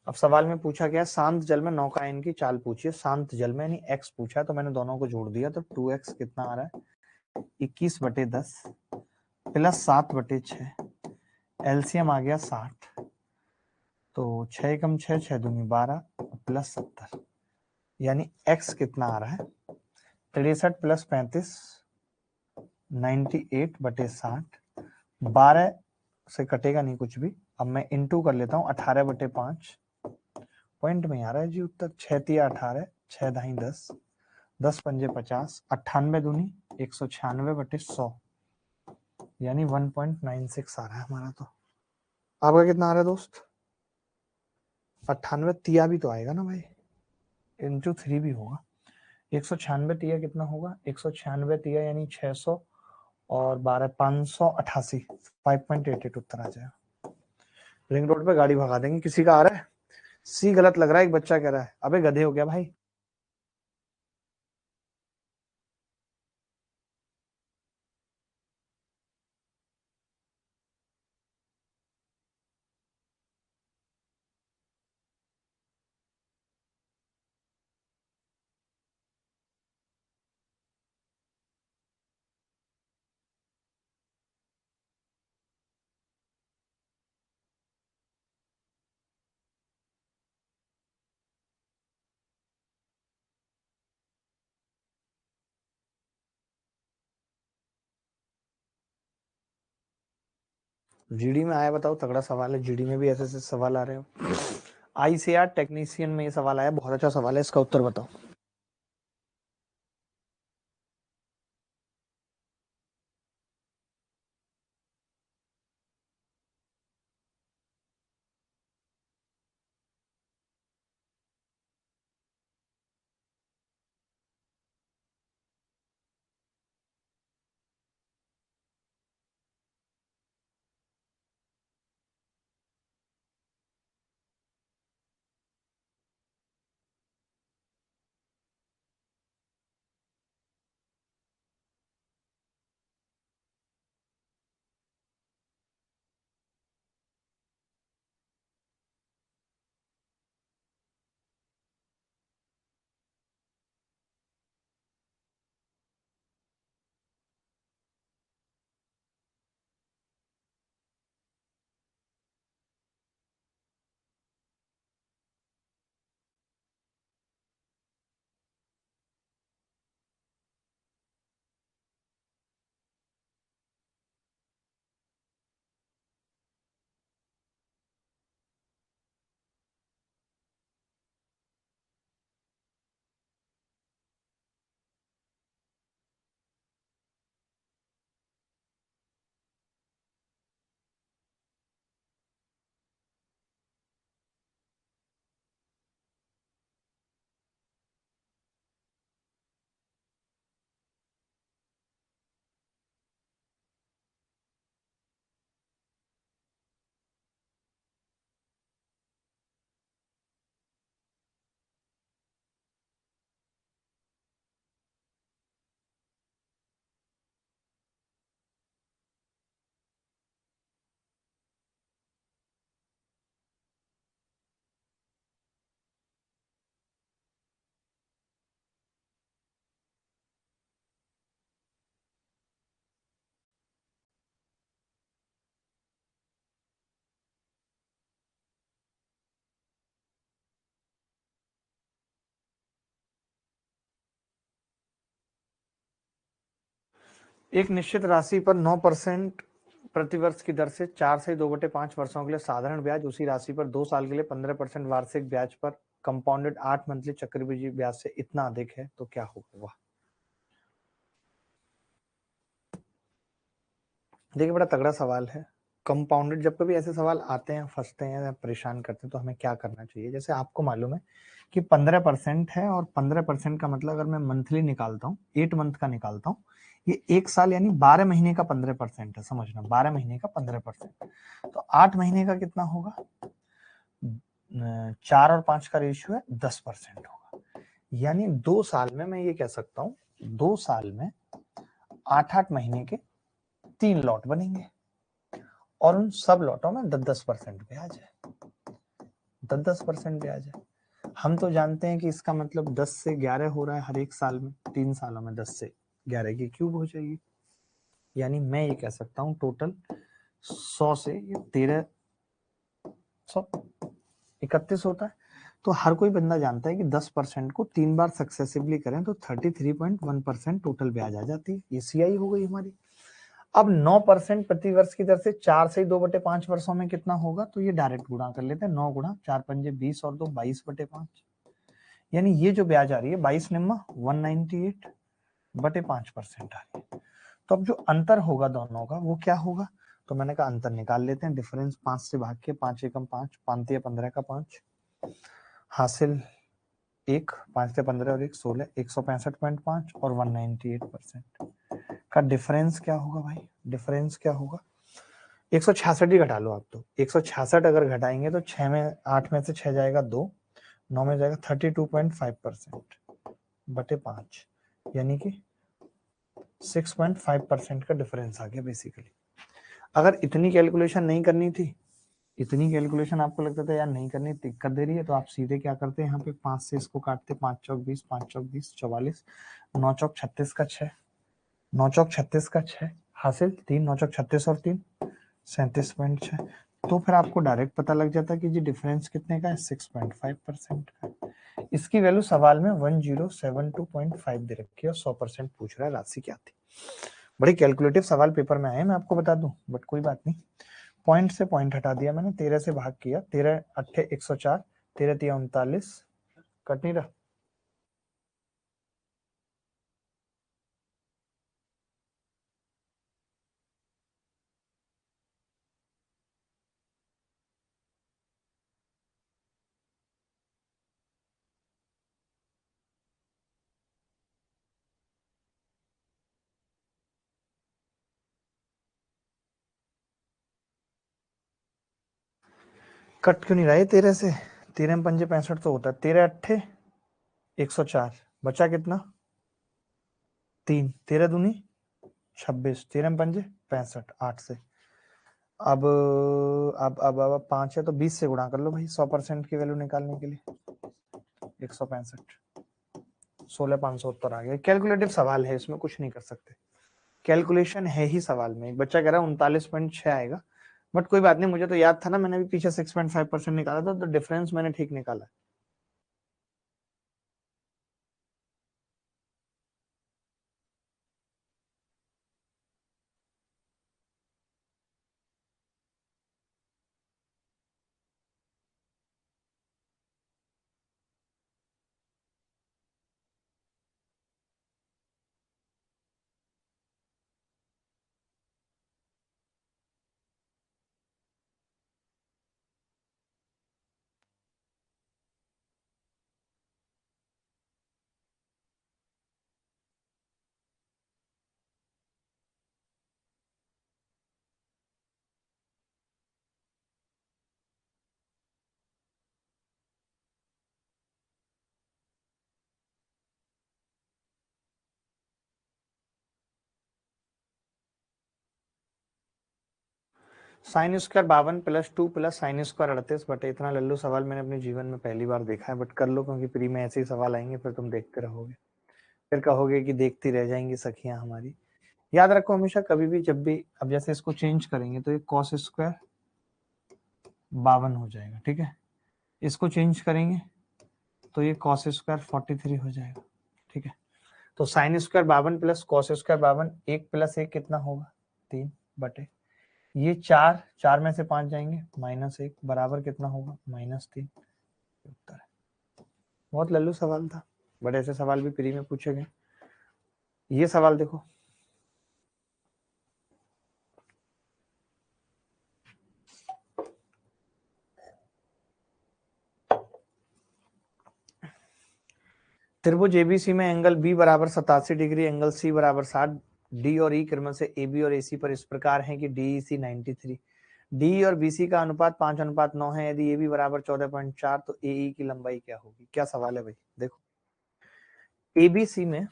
अब सवाल में पूछा गया शांत जल में नौकायन की चाल पूछिए। शांत जल में यानी x पूछा है तो मैंने दोनों को जोड़ दिया, तो 2x कितना आ रहा है 21/10 प्लस 7/6, एलसीएम आ गया 60, तो 6 कम 6, 6 दूनी 12 प्लस 70, यानी x कितना आ रहा है 63 प्लस 35 98/60, 12 से कटेगा नहीं कुछ भी। अब मैं इंटू कर लेता हूँ 18/5, पॉइंट में आ रहा है जी उत्तर। 6 तिया 18, 6 दाई 10, 10 पंजे 50, 98 दूनी 196/100, यानी 1.96 आ रहा है हमारा। तो आपका कितना आ रहा है दोस्त? 98 तिया भी तो आएगा ना भाई, इंटू 3 भी होगा। 196 तिया कितना होगा 196 तिया यानी 600 और 12 588, 5.88 उत्तर आ जाएगा। रिंग रोड पे गाड़ी भगा देंगे। किसी का आ रहा है? सी गलत लग रहा है, एक बच्चा कह रहा है अबे गधे हो गया भाई। जीडी में आया, बताओ, तगड़ा सवाल है। जीडी में भी ऐसे ऐसे सवाल आ रहे हो। आईसीआर टेक्नीशियन में ये सवाल आया, बहुत अच्छा सवाल है, इसका उत्तर बताओ। एक निश्चित राशि पर 9% प्रतिवर्ष की दर से 4 से 2/5 वर्षों के लिए साधारण ब्याज, उसी राशि पर 2 साल के लिए 15% वार्षिक ब्याज पर कंपाउंडेड 8 मंथली चक्रवृद्धि ब्याज से इतना अधिक है तो क्या होगा? देखिए, बड़ा तगड़ा सवाल है। कंपाउंडेड, जब कभी ऐसे सवाल आते हैं, फंसते हैं या परेशान करते हैं, तो हमें क्या करना चाहिए? जैसे आपको मालूम है कि 15% है, और 15% का मतलब अगर मैं मंथली निकालता हूँ, 8 मंथ का निकालता हूँ, ये 1 साल यानी 12 महीने का 15% है। समझना, 12 महीने का 15%, तो 8 महीने का कितना होगा? 4 और 5 का रेशियो है 10% होगा। यानी 2 साल में मैं ये कह सकता हूं 2 साल में 8-8 महीने के 3 लॉट बनेंगे और उन सब लॉटों में 10-10% ब्याज है, 10-10% ब्याज है। हम तो जानते हैं कि इसका मतलब 10 से 11 हो रहा है हर एक साल में, 3 सालों में 10 से 11 की क्यूब हो जाएगी। यानी मैं ये कह सकता हूँ टोटल 100 से ये 1331 होता है। तो हर कोई बंदा जानता है कि 10% को 3 बार सक्सेसिवली करें तो 33.1% टोटल ब्याज आ जाती है। ये सीआई हो गई हमारी। अब 9% प्रति वर्ष की दर से 4 से 2/5 वर्षों में कितना होगा, तो ये डायरेक्ट गुणा कर लेते हैं। 9 गुणा 4 पंजे 20 और 2 22/5। यानी ये जो ब्याज आ रही है 22 निम्मा 198/5% आ रही है। तो अब जो अंतर होगा दोनों का वो क्या होगा, तो मैंने कहा अंतर निकाल लेते हैं। डिफरेंस 5 से भाग के 5 एकम 5, 5 15 का 5 हासिल 1, 5 से 15 और 1 16, 165.5 और 198% का डिफरेंस क्या होगा भाई, डिफरेंस क्या होगा 166 ही घटा लो आप। तो 166 अगर घटाएंगे तो 6 में 8 में से 6 जाएगा 2, 9 में जाएगा 32.5% बटे 5, यानी कि 6.5% का डिफरेंस आ गया बेसिकली। अगर इतनी कैलकुलेशन नहीं करनी थी, इतनी कैलकुलेशन आपको लगता था यार नहीं करनी, दिक्कत दे रही है, तो आप सीधे क्या करते हैं, यहाँ पे 5 से इसको काटते, 5 चौक 20, 5 चौक 20 44, 9 चौक 36 का 6, 9 चौक 36 का 6 हासिल 3, 9 चौक 36 और 3 37.6। तो फिर आपको डायरेक्ट पता लग जाता कि जी डिफरेंस कितने का है, 6.5% का। इसकी वैल्यू सवाल में 1072.5 दे रखी है और 100% पूछ रहा है, राशि क्या थी। बड़ी कैलकुलेटिव सवाल पेपर में आए, मैं आपको बता दूं, बट कोई बात नहीं। पॉइंट से पॉइंट हटा दिया मैंने, 13 से भाग किया, 13 8 104, 13 3 39, कट नहीं रहा। कट क्यों नहीं रहा है 13 से, 13 पंजे 65 तो होता है, 13 8 104, बचा कितना 3, 13 दूनी 26, 13 पंजे 65, 8 से। अब 5 है तो 20 से गुणा कर लो भाई, 100% की वैल्यू निकालने के लिए। 165, 16,570 आ गया। कैलकुलेटिव सवाल है, इसमें कुछ नहीं कर सकते, कैलकुलेशन है ही सवाल में। एक बच्चा कह रहा है 39.6 आएगा, बट कोई बात नहीं, मुझे तो याद था ना, मैंने भी पीछे 6.5% निकाला था, तो डिफरेंस मैंने ठीक निकाला। Sine square 52 plus 2 plus sine square 38 बटे, इतना लल्लू सवाल मैंने अपने जीवन में पहली बार देखा है, बट कर लो, क्योंकि प्री में ऐसे ही सवाल आएंगे, फिर तुम देखते रहोगे, फिर कहोगे कि देखती रह जाएंगी सखियां हमारी। याद रखो हमेशा, कभी भी जब भी, अब जैसे इसको चेंज करेंगे तो ये कॉस स्क्वायर 52 हो जाएगा, ठीक है। इसको चेंज करेंगे तो ये कॉस स्क्वायर 43 हो जाएगा, ठीक है। तो sine square 52 plus cos square 52, 1 plus 1 कितना होगा 3 बटे, ये 4, 4 में से 5 जाएंगे -1 बराबर कितना होगा -3। उत्तर है। बहुत लल्लू सवाल था, बट ऐसे सवाल भी प्री में पूछे गए। ये सवाल देखो, त्रिभुज एबीसी में एंगल बी बराबर 87 डिग्री, एंगल सी बराबर 60, डी और ई क्रम से ए बी और ए सी पर इस प्रकार है कि डी ई सी 93 डी और बीसी का अनुपात 5:9 है, यदि ए बी बराबर 14.4 तो ए की लंबाई क्या होगी? क्या सवाल है भाई? देखो एबीसी में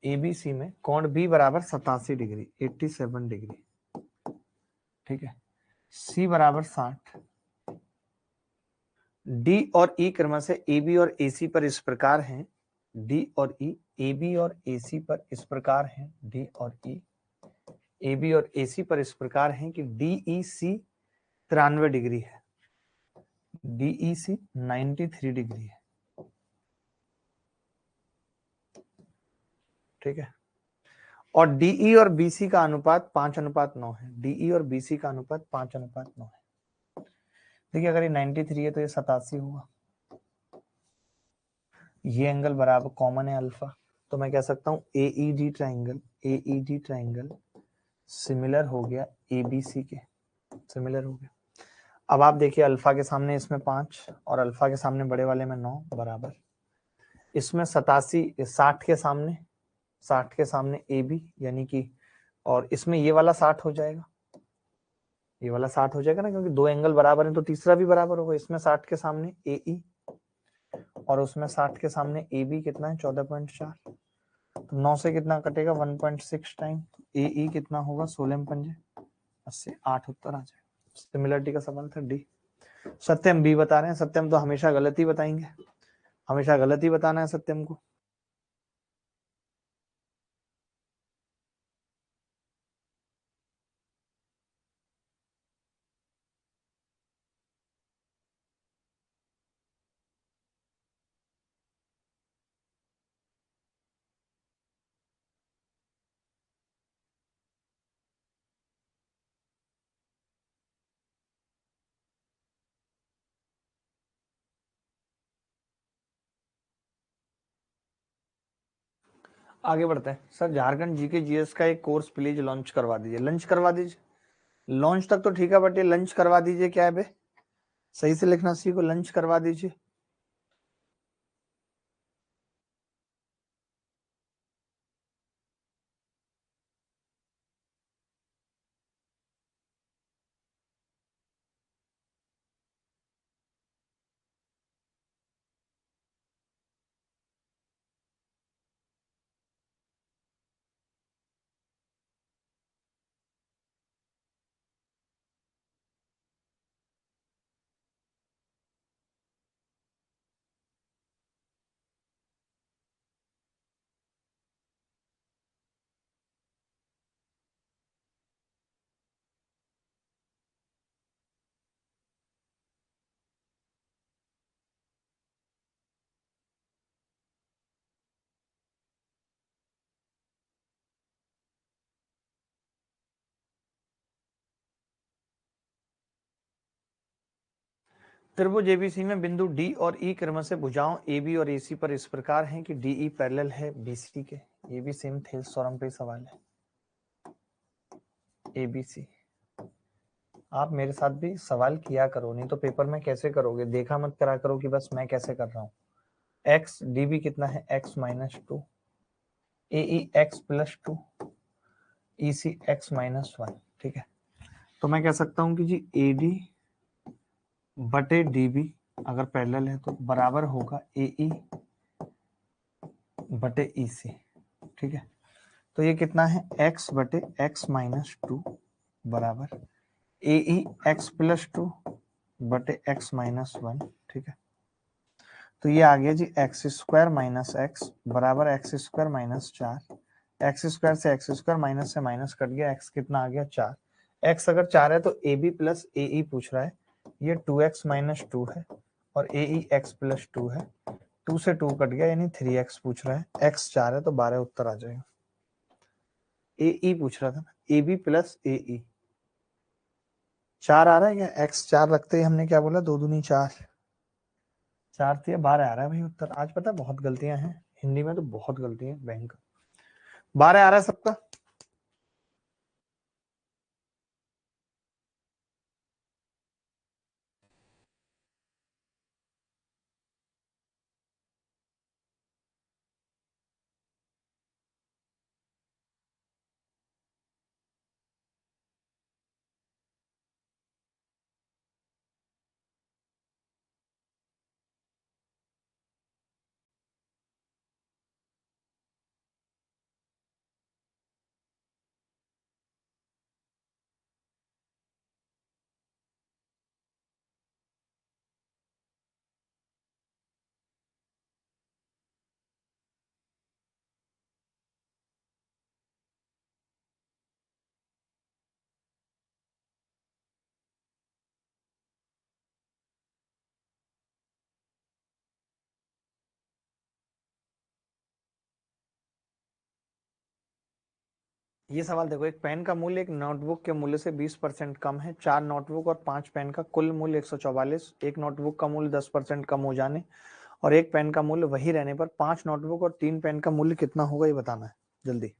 एबीसी में कोण बी बराबर 87 डिग्री 87 डिग्री, ठीक है, सी बराबर 60, डी और ई क्रम से ए बी और ए सी पर इस प्रकार हैं, डी और ई ए बी और ए सी पर इस प्रकार हैं, डी और ई ए बी और ए सी पर इस प्रकार हैं कि डी ई सी 93 डिग्री है, डी ई सी 93 डिग्री है, ठीक है, और डीई और बीसी का अनुपात 5:9 है, डीई और बीसी का अनुपात 5:9 है। देखिए अगर ये 93 है तो ये 87 होगा, ये एंगल बराबर कॉमन है अल्फा, तो मैं कह सकता हूं एईडी ट्राइंगल सिमिलर हो गया एबीसी के, सिमिलर हो गया। अब आप देखिए अल्फा के सामने इसमें 5 और अल्फा के सामने बड़े वाले में 9 बराबर, इसमें 60 के सामने ए बी यानी कि, और इसमें ये वाला 60 हो जाएगा, ये वाला 60 हो जाएगा ना, क्योंकि दो एंगल बराबर है तो तीसरा भी बराबर होगा। इसमें 60 के सामने ए ई और उसमें 60 के सामने ए बी कितना है 14.4, तो 9 से कितना कटेगा 1.6 टाइम, ए ई कितना होगा 16 पंजे 80, 8 उत्तर आ जाएगा। सिमिलरिटी का सवाल था डी। सत्यम बी बता रहे हैं, सत्यम तो हमेशा गलत ही बताएंगे, हमेशा गलत ही बताना है सत्यम को। आगे बढ़ते हैं सर, झारखंड जीके जीएस का एक कोर्स प्लीज लॉन्च करवा दीजिए। लंच करवा दीजिए, लॉन्च तक तो ठीक है बट ये लंच करवा दीजिए क्या है बे, सही से लिखना सीखो, लंच करवा दीजिए। त्रिभुज एबीसी में बिंदु डी और ई क्रम से भुजाओं ए बी और ए सी पर इस प्रकार हैं कि डी ई पैरेलल है बीसी के। ये भी सेम थेल्स थ्योरम पे सवाल है। एबीसी आप मेरे साथ भी सवाल किया करो, नहीं तो पेपर में कैसे करोगे, देखा मत करा करो कि बस मैं कैसे कर रहा हूँ। एक्स डी बी कितना है x-2, ए ई x+2, ई सी x-1, ठीक है। तो मैं कह सकता हूँ कि जी ए डी बटे डी बी अगर पैरेलल है तो बराबर होगा ए ई बटे ई सी, ठीक है। तो ये कितना है x बटे x-2 बराबर ए ई x+2 बटे x-1, ठीक है। तो ये आ गया जी x² - x बराबर x²-4, x² से x² माइनस से माइनस कट गया, x कितना आ गया 4, x अगर 4 है तो ए बी प्लस ए ई पूछ रहा है, ये 2x-2 है और ए ई x+2 है, 2 से 2 कट गया यानी 3x पूछ रहा है, x 4 है तो 12 उत्तर आ जाएगा। ए ई पूछ रहा था ना, ए बी प्लस ए ई 4 आ रहा है क्या, x 4 रखते ही हमने क्या बोला 2 दूनी 4, 4 से 12 आ रहा है भाई उत्तर। आज पता है बहुत गलतियां हैं हिंदी में, तो बहुत गलतियां, बैंक 12 आ रहा है सबका। ये सवाल देखो, एक पेन का मूल्य एक नोटबुक के मूल्य से 20% कम है। 4 नोटबुक और 5 पेन का कुल मूल्य 144। एक नोटबुक का मूल्य 10% कम हो जाने और एक पेन का मूल्य वही रहने पर 5 नोटबुक और 3 पेन का मूल्य कितना होगा, ये बताना है जल्दी।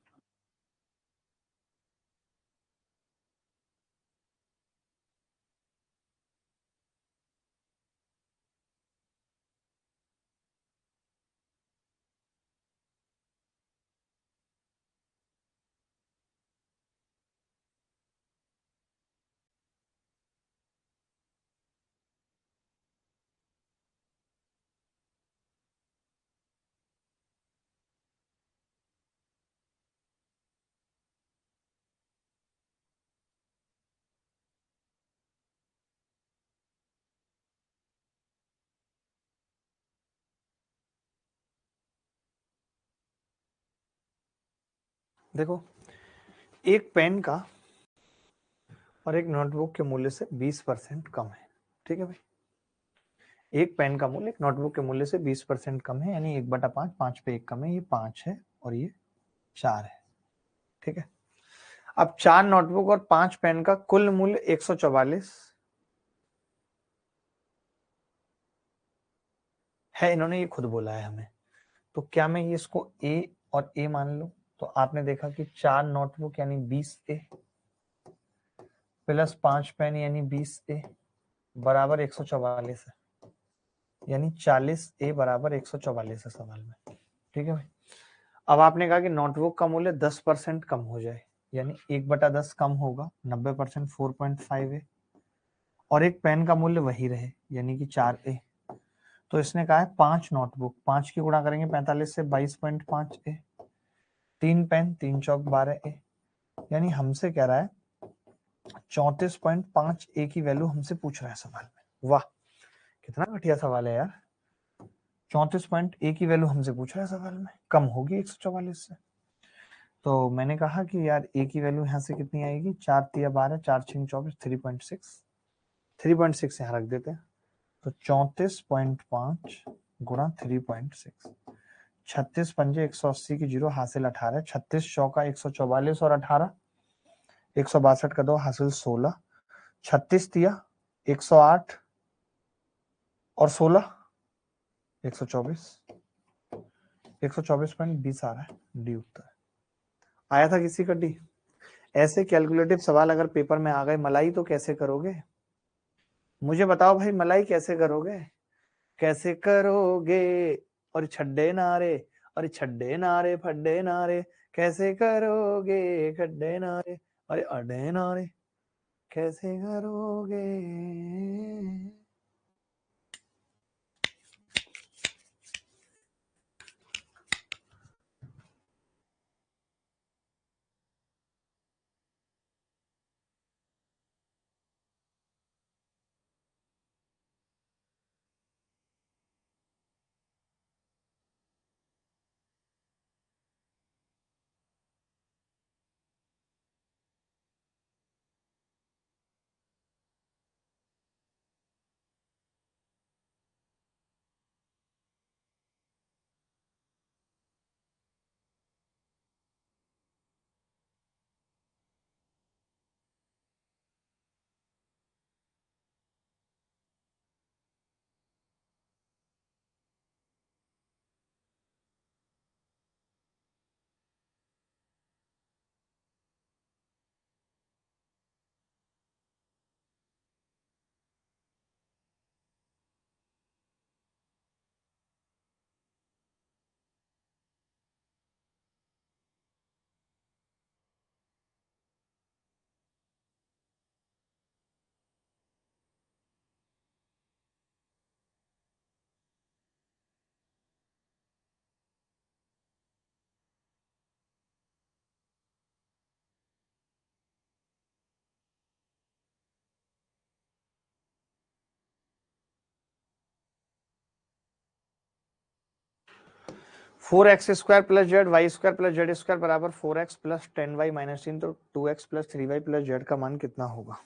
देखो, एक पेन का और एक नोटबुक के मूल्य से 20% कम है, ठीक है भाई। एक पेन का मूल्य एक नोटबुक के मूल्य से 20% कम है, यानी 1/5, 5 पे 1 कम है, ये 5 है और ये 4 है, ठीक है। अब 4 नोटबुक और 5 पेन का कुल मूल्य 144 है, इन्होंने ये खुद बोला है हमें। तो क्या मैं ये इसको ए और ए मान लूं? तो आपने देखा कि 4 नोटबुक यानी 20 ए प्लस 5 पेन यानी 20 ए बराबर 144 है, यानी 40 ए बराबर 144 है सवाल में, ठीक है भाई। अब आपने कहा कि नोटबुक का मूल्य 10% कम हो जाए, यानी 1/10 कम होगा, 90% 4.5 है, और एक पेन का मूल्य वही रहे यानी कि 4 ए। तो इसने कहा है 5 नोटबुक, 5 की गुणा करेंगे 45 से, 22.5 ए, 3 पेन, 3 चौक 12 ए, यानी हमसे कह रहा है 34.5 ए की वैल्यू हमसे पूछ रहा है सवाल में। वाह, कितना घटिया सवाल है यार। 34.1 की वैल्यू हमसे पूछ रहा है सवाल में, कम होगी 144 से। तो मैंने कहा कि यार ए की वैल्यू यहाँ से कितनी आएगी, 4 तिया 12, 4 6 24, 3.6, 3.6 यहाँ रख देते हैं। तो 34.5 गुणा 3.6, 36 पंजे 180 की जीरो हासिल 18, 36 चौका 144 और 18, 162 का 2 हासिल 16, 36 तिया 108 और 16 124, 124.20 आ रहा है डी उत्तर। आया था किसी का डी? ऐसे कैलकुलेटिव सवाल अगर पेपर में आ गए मलाई तो कैसे करोगे? मुझे बताओ भाई, मलाई कैसे करोगे? कैसे करोगे? और छड्डे नारे, और छड्डे नारे फड्डे नारे, कैसे करोगे खड्डे नारे, अरे अड्डे नारे, कैसे करोगे? 4x² plus Z Y square plus Z square बराबर 4x प्लस 10y माइनस 3, तो 2x plus 3y plus Z का मान कितना होगा?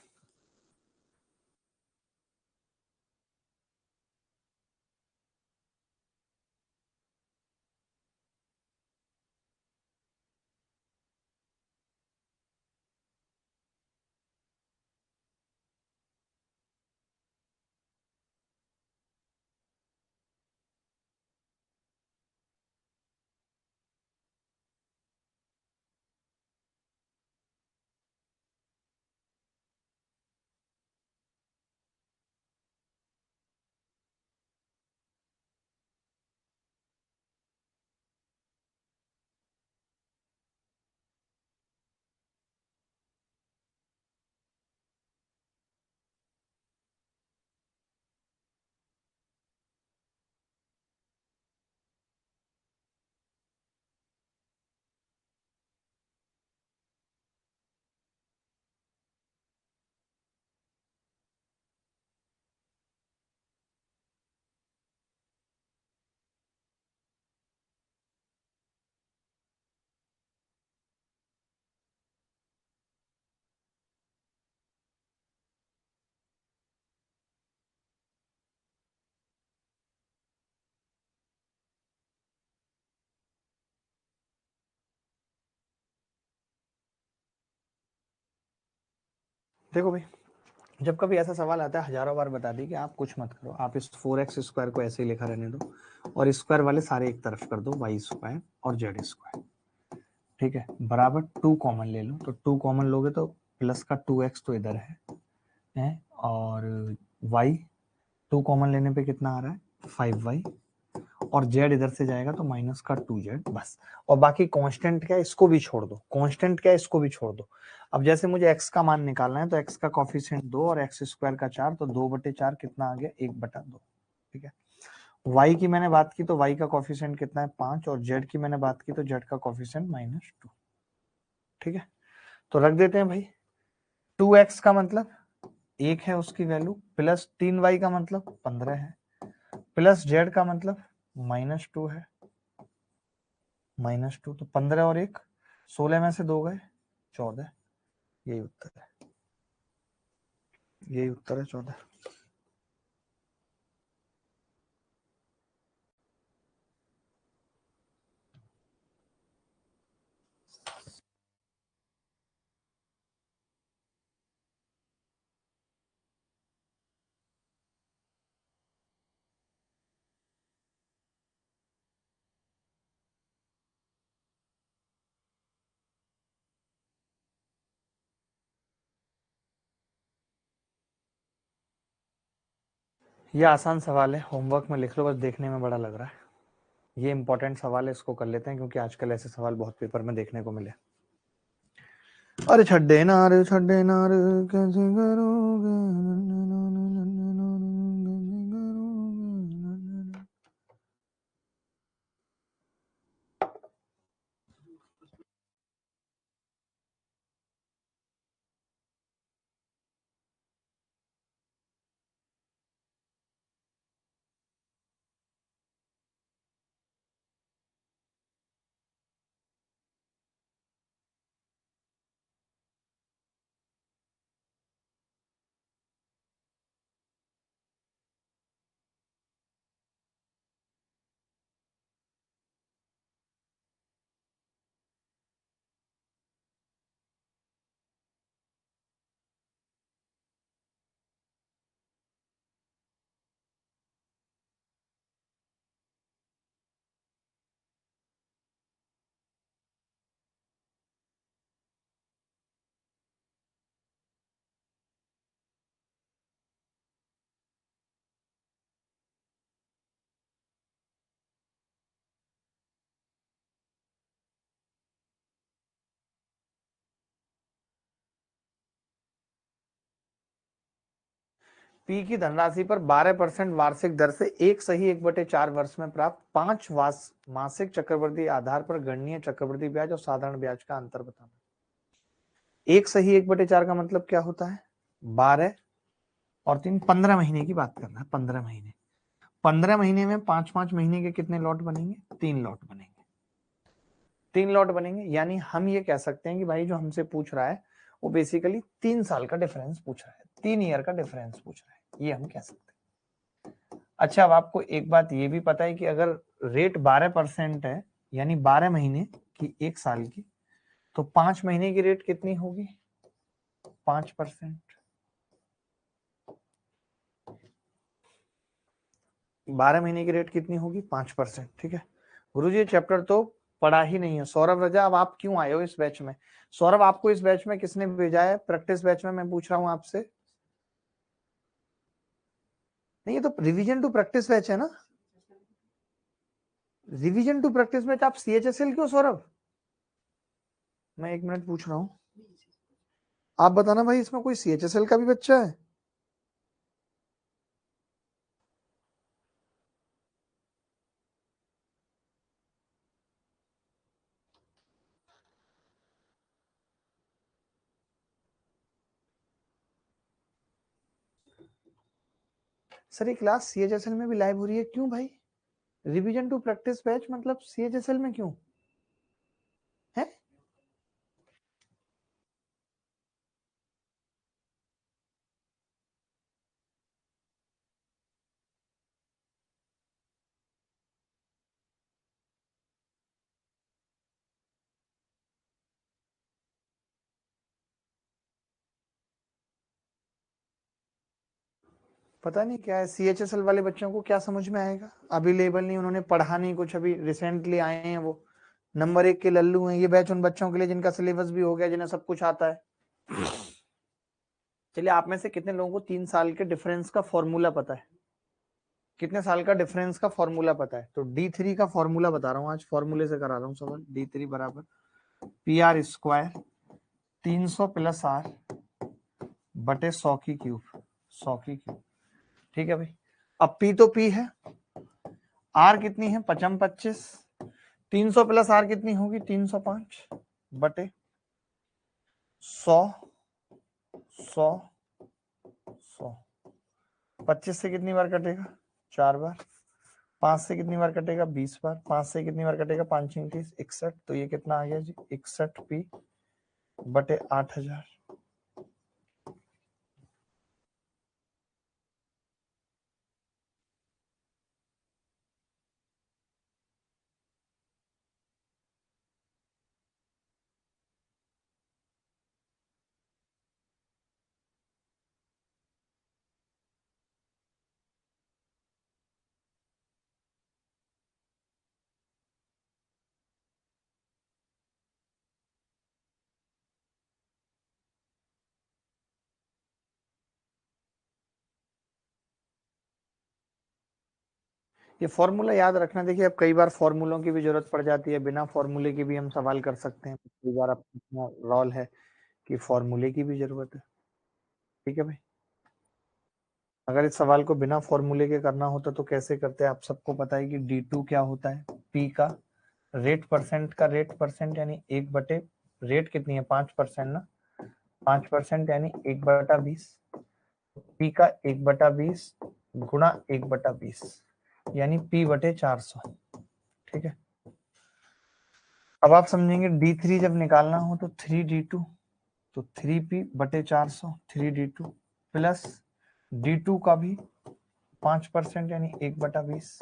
देखो भाई, जब कभी ऐसा सवाल आता है, हजारों बार बता दी कि आप कुछ मत करो, आप इस 4x² को ऐसे ही लिखा रहने दो और स्क्वायर वाले सारे एक तरफ कर दो, y² और z², ठीक है, बराबर 2 कॉमन ले लो, तो 2 कॉमन लोगे तो प्लस का 2x तो इधर है और y 2 कॉमन लेने पे कितना आ रहा है 5y, और z इधर से जाएगा तो माइनस का 2z, बस। और बाकी कांस्टेंट क्या है, इसको भी छोड़ दो, कांस्टेंट क्या है, इसको भी छोड़ दो। अब जैसे मुझे x का मान निकालना है, तो x का कॉफिशिएंट 2 और x² का 4, तो 2/4 कितना आ गया 1/2, ठीक है। y की मैंने बात की तो y का कॉफिशिएंट कितना है 5, और z की मैंने बात की तो z का कॉफिशिएंट -2, ठीक है। तो रख देते हैं भाई, 2x का मतलब 1 है उसकी वैल्यू, प्लस 3y का मतलब 15 है, प्लस z का मतलब -2 है, -2, तो 15 और 1 16 में से 2 गए 14, यही उत्तर है, यही उत्तर है 14। ये आसान सवाल है, होमवर्क में लिख लो, बस देखने में बड़ा लग रहा है। ये इंपॉर्टेंट सवाल है, इसको कर लेते हैं क्योंकि आजकल ऐसे सवाल बहुत पेपर में देखने को मिले। अरे छड्डे नार कैसे करोगे, पी की धनराशि पर 12% वार्षिक दर से एक सही 1/4 वर्ष में प्राप्त 5 मासिक चक्रवृद्धि आधार पर गणनीय चक्रवृद्धि ब्याज और साधारण ब्याज का अंतर बताना। एक सही 1/4 का मतलब क्या होता है, 12 और 3, 15 महीने की बात करना है, 15 महीने, 15 महीने में 5-5 महीने के कितने लॉट बनेंगे, 3 लॉट बनेंगे, 3 लॉट बनेंगे। यानी हम ये कह सकते हैं कि भाई जो हमसे पूछ रहा है वो बेसिकली 3 साल का डिफरेंस पूछ रहा है, 3 ईयर का डिफरेंस पूछ रहा है, ये हम कह सकते हैं। अच्छा, अब आपको एक बात ये भी पता है कि अगर रेट 12% है, यानी 12 महीने की 1 साल की, तो 5 महीने की रेट कितनी होगी 5%, 12 महीने की रेट कितनी होगी 5%, ठीक है। गुरुजी ये चैप्टर तो पढ़ा ही नहीं है। सौरभ रजा, अब आप क्यों आए हो इस बैच में? सौरभ, आपको इस बैच में किसने भेजा है, प्रैक्टिस बैच में? मैं पूछ रहा हूं आपसे। नहीं, ये तो रिवीजन टू प्रैक्टिस बैच है ना, रिवीजन टू प्रैक्टिस बैच। आप CHSL क्यों सौरभ? मैं 1 मिनट पूछ रहा हूँ, आप बताना भाई, इसमें कोई CHSL का भी बच्चा है? सर ये क्लास CHSL में भी लाइव हो रही है, क्यों भाई? रिवीजन टू प्रैक्टिस बैच मतलब CHSL में क्यों है? पता नहीं क्या है, CHSL वाले बच्चों को क्या समझ में आएगा, अभी लेवल नहीं, उन्होंने पढ़ा नहीं कुछ, अभी रिसेंटली आए हैं, वो नंबर 1 के लल्लू हैं। ये बैच उन बच्चों के लिए जिनका सिलेबस भी हो गया, जिन्हें सब कुछ आता है। चलिए, आप में से कितने लोगों को 3 साल के डिफरेंस का फॉर्मूला पता है? कितने साल का डिफरेंस का फॉर्मूला पता है? तो D3 का फॉर्मूला बता रहा हूँ, आज फॉर्मूले से करा रहा हूँ सवाल। D3 बराबर PR स्क्वायर 300 प्लस R बटे 100 की क्यूब, 100 की क्यूब। ठीक है भाई, अब P तो P है, R कितनी है, 25, 300 प्लस R कितनी होगी, 305 बटे 100, 100, 100। 25 से कितनी बार कटेगा, 4 बार। 5 से कितनी बार कटेगा, 20 बार। 5 से कितनी बार कटेगा, 5 30 61। तो ये कितना आ गया जी, 61P बटे 8000। ये फॉर्मूला याद रखना। देखिए, अब कई बार फॉर्मूलों की भी जरूरत पड़ जाती है, बिना फॉर्मूले की भी हम सवाल कर सकते हैं। कई बार अपना रोल है कि फॉर्मूले की भी जरूरत है। ठीक है भाई, अगर इस सवाल को बिना फॉर्मूले के करना होता तो कैसे करते हैं? आप सबको पता है कि D2 क्या होता है, P का रेट परसेंट का रेट परसेंट, यानी 1 बटे रेट कितनी है, 5% ना, 5% यानी 1/20। P का 1/20 गुणा 1/20 यानी P बटे 400। ठीक है, अब आप समझेंगे D3 जब निकालना हो तो 3D2, तो 3P बटे 400, 3D2 प्लस D2 का भी 5% यानी 1/20।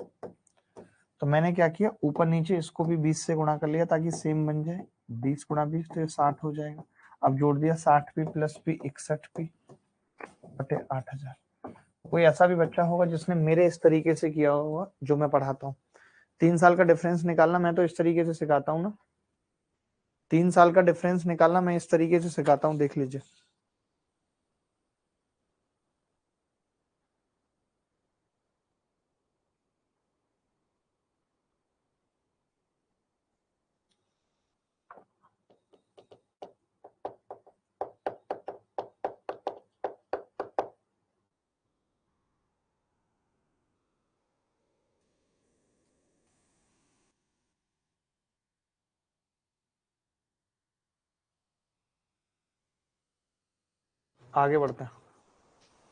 तो मैंने क्या किया, ऊपर नीचे इसको भी 20 से गुणा कर लिया ताकि सेम बन जाए। 20 गुणा 20 तो ये 60 हो जाएगा। अब जोड़ दिया 60P प्लस P 61P बटे 8000। कोई ऐसा भी बच्चा होगा जिसने मेरे इस तरीके से किया होगा जो मैं पढ़ाता हूँ। 3 साल का डिफरेंस निकालना मैं तो इस तरीके से सिखाता हूँ ना, 3 साल का डिफरेंस निकालना मैं इस तरीके से सिखाता हूँ, देख लीजिए। आगे बढ़ते हैं।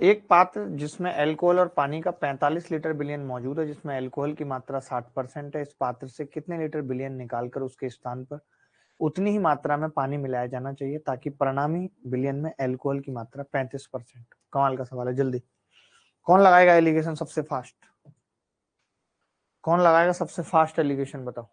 एक पात्र जिसमें अल्कोहल और पानी का 45 लीटर विलयन मौजूद है, जिसमें अल्कोहल की मात्रा 60% है। इस पात्र से कितने लीटर विलयन निकालकर उसके स्थान पर उतनी ही मात्रा में पानी मिलाया जाना चाहिए ताकि परिणामी विलयन में अल्कोहल की मात्रा 35%। कमाल का सवाल है, जल्दी कौन लगाएगा एलिगेशन सबसे फास्ट? कौन लगाएगा सबसे फास्ट एलिगेशन, बताओ।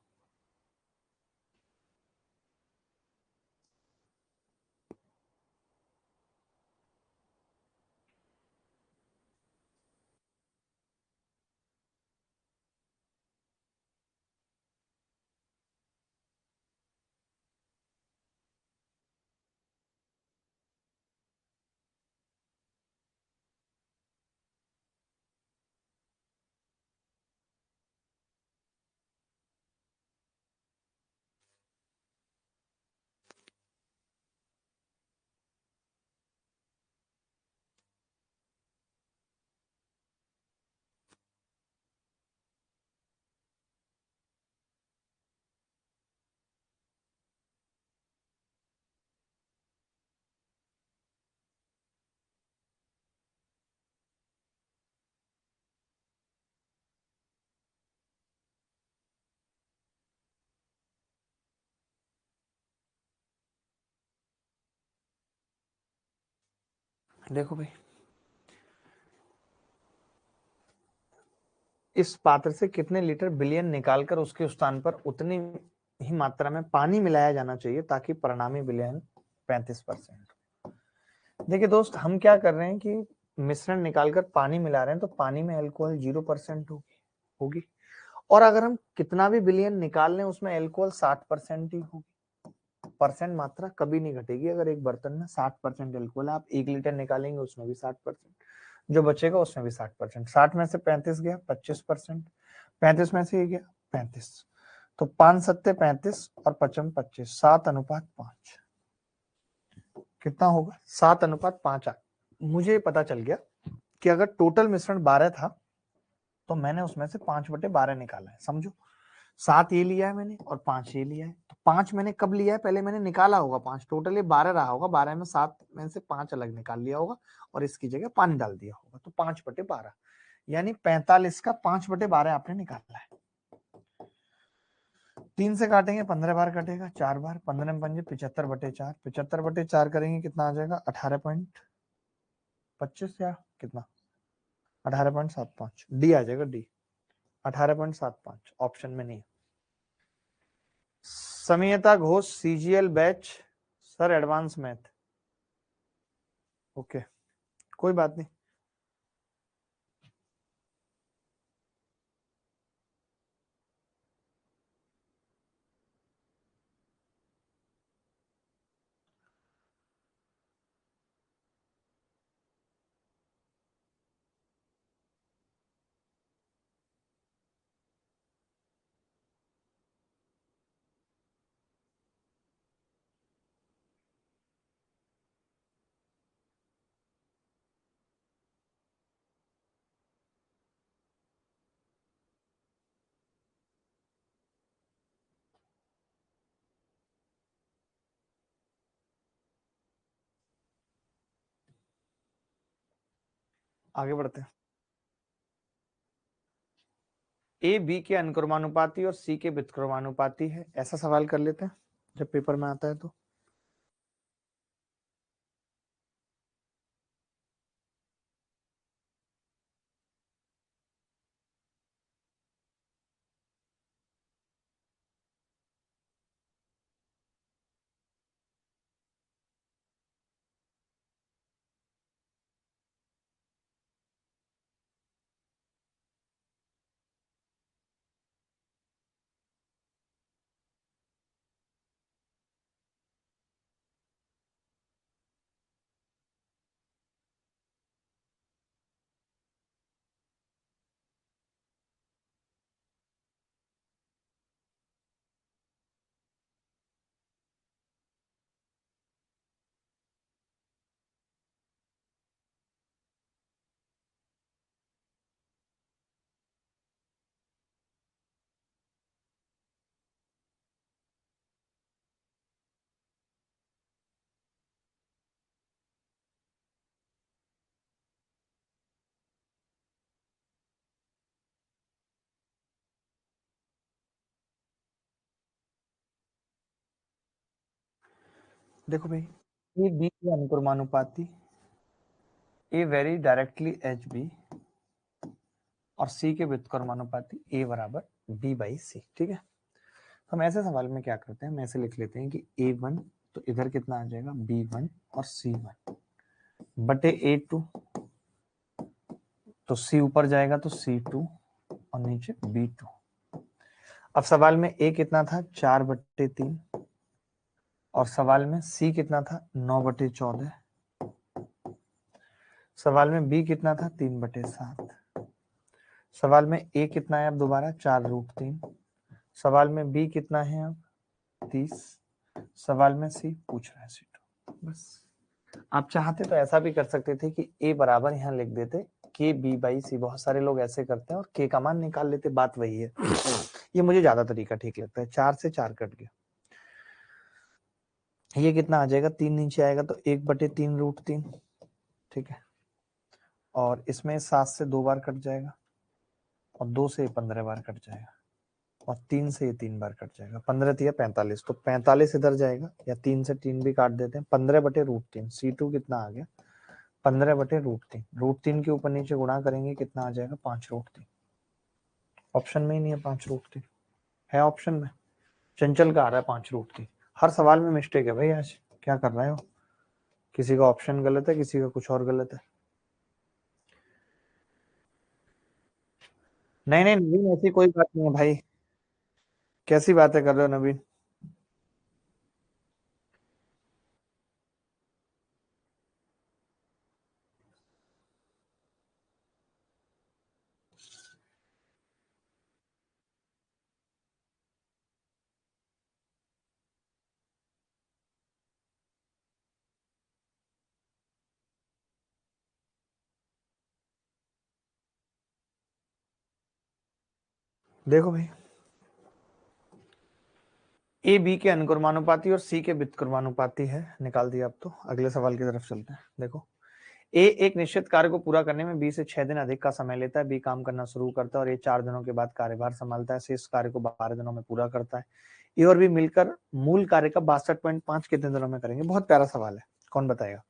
देखो भाई, इस पात्र से कितने लीटर विलयन निकालकर उसके स्थान पर उतनी ही मात्रा में पानी मिलाया जाना चाहिए ताकि परिणामी विलयन 35%। देखिए दोस्त, हम क्या कर रहे हैं कि मिश्रण निकालकर पानी मिला रहे हैं तो पानी में अल्कोहल 0% होगी। और अगर हम कितना भी बिलियन निकाल लें उसमें अल्कोहल 60% ही होगी। परसेंट मात्रा कभी नहीं घटेगी। अगर एक बर्तन में 60% अल्कोहल, आप 1 लीटर निकालेंगे उसमें भी 60%, जो बचेगा उसमें भी 60%। 60 में से 35 गया 25%, 35 में से ये गया 35, तो 5 सत्ते 35 और 55 25, 7:5। कितना होगा? 7:5। मुझे पता चल गया कि अगर टोटल मिश्रण 12 था तो मैंने उसमें से 5/12 निकाला है। समझो, 7 ये लिया है मैंने और 5 ये लिया है। तो 5 मैंने कब लिया है? पहले मैंने निकाला होगा 5, टोटल ये 12 रहा होगा, 12 में 7 में से 5 अलग निकाल लिया होगा और इसकी जगह पानी डाल दिया होगा, तो 5/12, यानी 45 का 5/12 आपने निकाला है। 3 से काटेंगे 15 बार कटेगा, 4 बार, 15 में 5 75/4, 75/4 करेंगे कितना आ जाएगा? 18.25 या कितना? 18.75, डी आ जाएगा, डी 18.75, ऑप्शन में नहीं। Samiyata Ghosh, CGL batch, sir advance math. Okay, कोई बात नहीं। आगे बढ़ते हैं। ए बी के अनुक्रमानुपाती और सी के व्युत्क्रमानुपाती है, ऐसा सवाल कर लेते हैं जब पेपर में आता है तो। देखो भाई, ए बी के अनुक्रमानुपाती, A vary directly as B, और सी के व्युत्क्रमानुपाती ए बराबर बी बाई सी। ठीक है, हम ऐसे सवाल में क्या करते हैं, हम ऐसे लिख लेते हैं कि A1 तो इधर कितना आ जाएगा? B1 और C1 बटे A2, तो C ऊपर जाएगा तो C2 और नीचे B2। अब सवाल में A कितना था? 4/3, और सवाल में C कितना था? 9/14। सवाल में B कितना था? 3/7। सवाल में A कितना है अब दोबारा? 4√3। सवाल में B कितना है अब? 30। सवाल में C पूछ रहा है C2। बस, आप चाहते तो ऐसा भी कर सकते थे कि A बराबर यहाँ लिख देते के बी बाई सी। बहुत सारे लोग ऐसे करते हैं और के का मान निकाल लेते, बात वही है। ये मुझे ज्यादा तरीका ठीक लगता है। 4 से 4 कट गया, ये कितना आ जाएगा? 3 नीचे आएगा तो 1/3√3। ठीक है, और इसमें 7 से 2 बार कट जाएगा, और 2 से 15 बार कट जाएगा, और 3 से 3 बार कट जाएगा। 15 तिया 45, तो 45 इधर जाएगा, या 3 से 3 भी काट देते हैं। 15/√3, C2 कितना आ गया? 15/√3। √3 के ऊपर नीचे गुणा करेंगे कितना आ जाएगा? 5√3। ऑप्शन में ही नहीं है 5√3, है ऑप्शन में? चंचल का आ रहा है 5√3। हर सवाल में मिस्टेक है भाई, आज क्या कर रहे हो? किसी का ऑप्शन गलत है, किसी का कुछ और गलत है। नहीं नहीं नवीन, ऐसी कोई बात नहीं है भाई। कैसी बातें कर रहे हो नवीन? देखो भाई, ए बी के अनुक्रमानुपाती और सी के व्युत्क्रमानुपाती है, निकाल दिया। अब तो अगले सवाल की तरफ चलते हैं। देखो, ए एक निश्चित कार्य को पूरा करने में बी से 6 दिन अधिक का समय लेता है। बी काम करना शुरू करता है और ए 4 दिनों के बाद कार्यभार संभालता है। शेष कार्य को 12 दिनों में पूरा करता है। ए और बी मिलकर मूल कार्य का 62.5 कितने दिनों में करेंगे? बहुत प्यारा सवाल है, कौन बताएगा?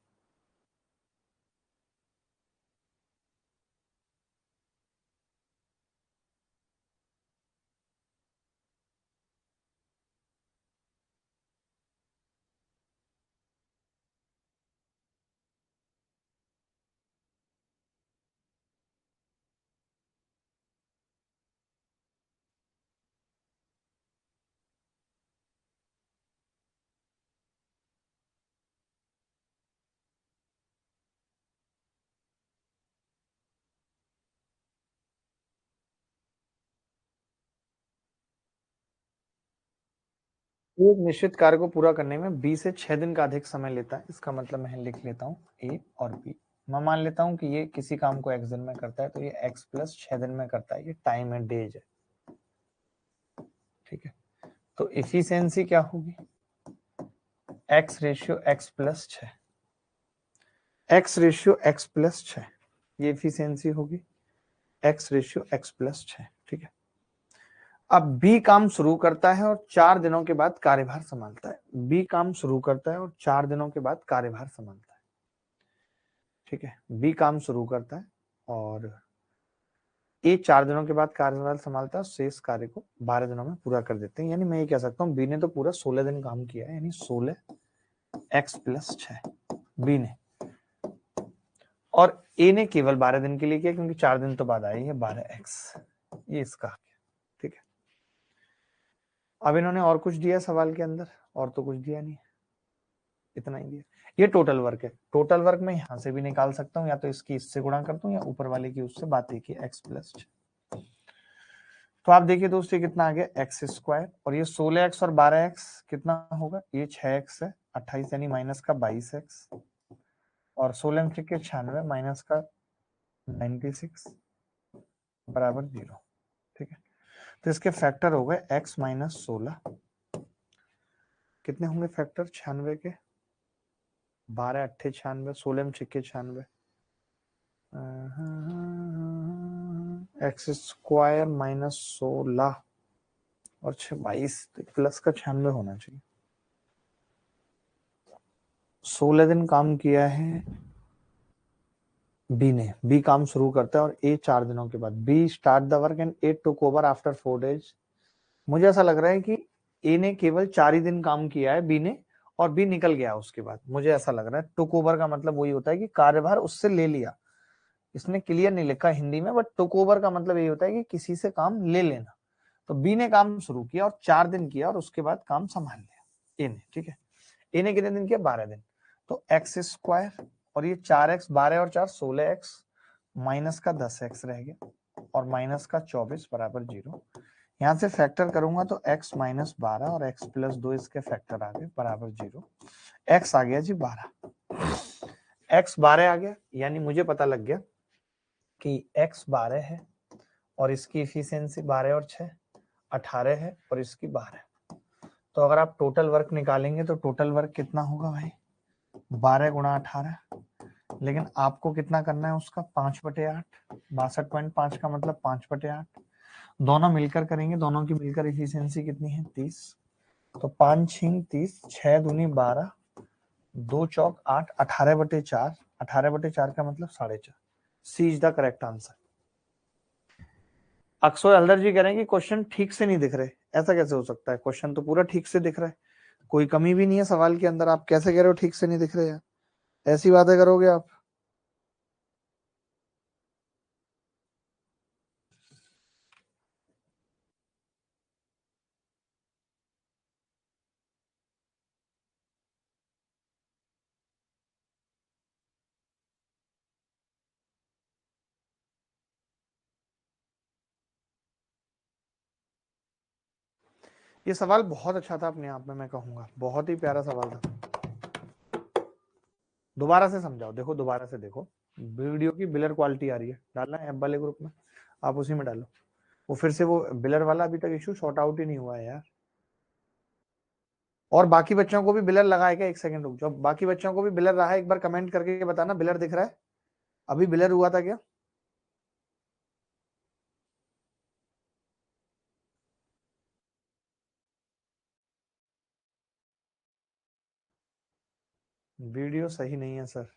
एक निश्चित कार्य को पूरा करने में बी से 6 दिन का अधिक समय लेता है। इसका मतलब मैं लिख लेता हूँ ए और बी। मैं मान लेता हूँ कि ये किसी काम को एक्स दिन में करता है, तो ये एक्स प्लस 6 दिन में करता है। ये टाइम है, डेज है। ठीक है, तो इफिशियंसी क्या होगी? X ratio x plus 6, x ratio x plus 6, ये इफिशियंसी होगी एक्स रेशियो एक्स प्लस 6। ठीक है, अब बी काम शुरू करता है और 4 दिनों के बाद कार्यभार संभालता है। बी काम शुरू करता है और 4 दिनों के बाद कार्यभार संभालता है। ठीक है, बी काम शुरू करता है और ए 4 दिनों के बाद कार्यभार संभालता है। शेष कार्य को 12 दिनों में पूरा कर देते हैं। यानी मैं ये कह सकता हूँ बी ने तो पूरा 16 दिन काम किया है, यानी 16 x+6 बी ने, और ए ने केवल 12 दिन के लिए किया, क्योंकि 4 दिन तो बाद आई है 12x। ये इसका। ठीक है, अब इन्होंने और कुछ दिया सवाल के अंदर? और तो कुछ दिया नहीं, इतना ही दिया। ये टोटल वर्क है। टोटल वर्क मैं यहां से भी निकाल सकता हूँ, या तो इसकी इससे गुणा करता हूँ या ऊपर वाले की उससे, बात एक ही, x+6। तो आप देखिए दोस्तों, ये कितना आ गया? x², और ये 16x और 12x कितना होगा? ये 6x है, 28 यानी माइनस का 22x, और 16 में 96 माइनस का 96 बराबर 0। ठीक है, तो इसके फैक्टर हो गए x-16। कितने होंगे फैक्टर 96 के? 12 अट्ठे 96, 16 में 96, x² माइनस 16 और 22, प्लस का 96 होना चाहिए। 16 दिन काम किया है बी ने। बी काम शुरू करता है और ए 4 दिनों के बाद, B start the work and A took over after 4 days। मुझे ऐसा लग रहा है कि ए ने केवल 4 ही दिन काम किया है बी ने, और बी निकल गया उसके बाद। मुझे ऐसा लग रहा है टुक ओवर का मतलब वही होता है कि कार्यभार उससे ले लिया। इसने क्लियर नहीं लिखा हिंदी में, बट टुक ओवर का मतलब ये होता है कि किसी से काम ले लेना। तो बी ने काम शुरू किया और 4 दिन किया और उसके बाद काम संभाल लिया ए ने। ठीक है, ए ने कितने दिन किया? 12 दिन। तो x², और ये 4x, 12 और 4 16x, माइनस का 10x रह गया, और माइनस का 24 बराबर 0। यहां से फैक्टर करूंगा तो x-12 और x+2 इसके फैक्टर आ गए बराबर 0। x आ गया जी 12, x 12 आ गया, यानी मुझे पता लग गया कि x 12 है और इसकी इफिशियंसी 12 और 6 18 है, और इसकी 12। तो अगर आप टोटल वर्क निकालेंगे तो टोटल वर्क कितना होगा भाई? 12 × 18। लेकिन आपको कितना करना है उसका? 5/8। 62.5 का मतलब 5/8। दोनों मिलकर करेंगे, दोनों की मिलकर इफिशियंसी कितनी है? 30। तो 5×6 = 30, 6×2 = 12, 2×4 = 8, 18/4। 18/4 का मतलब 4.5। C is the correct answer. Akshay Haldar ji कह रहे हैं कि क्वेश्चन ठीक से नहीं दिख रहे। ऐसा कैसे हो सकता है? क्वेश्चन तो पूरा ठीक से दिख रहा है, कोई कमी भी नहीं है सवाल के अंदर। आप कैसे कह रहे हो ठीक से नहीं दिख रहे यार? ऐसी बातें करोगे आप? ये सवाल बहुत अच्छा था अपने आप में, मैं कहूंगा बहुत ही प्यारा सवाल था। दोबारा से समझाओ, देखो दोबारा से देखो, वीडियो की बिलर क्वालिटी आ रही है, डालना है ऐप वाले ग्रुप में, आप उसी में डालो। वो फिर से वो बिलर वाला अभी तक इशू सॉर्ट आउट ही नहीं हुआ है यार। और बाकी बच्चों को भी बिलर लगा है क्या? एक सेकंड रुक जाओ, बाकी बच्चों को भी बिलर रहा है, एक बार कमेंट करके बताना बिलर दिख रहा है, अभी बिलर हुआ था क्या? वीडियो सही नहीं है सर।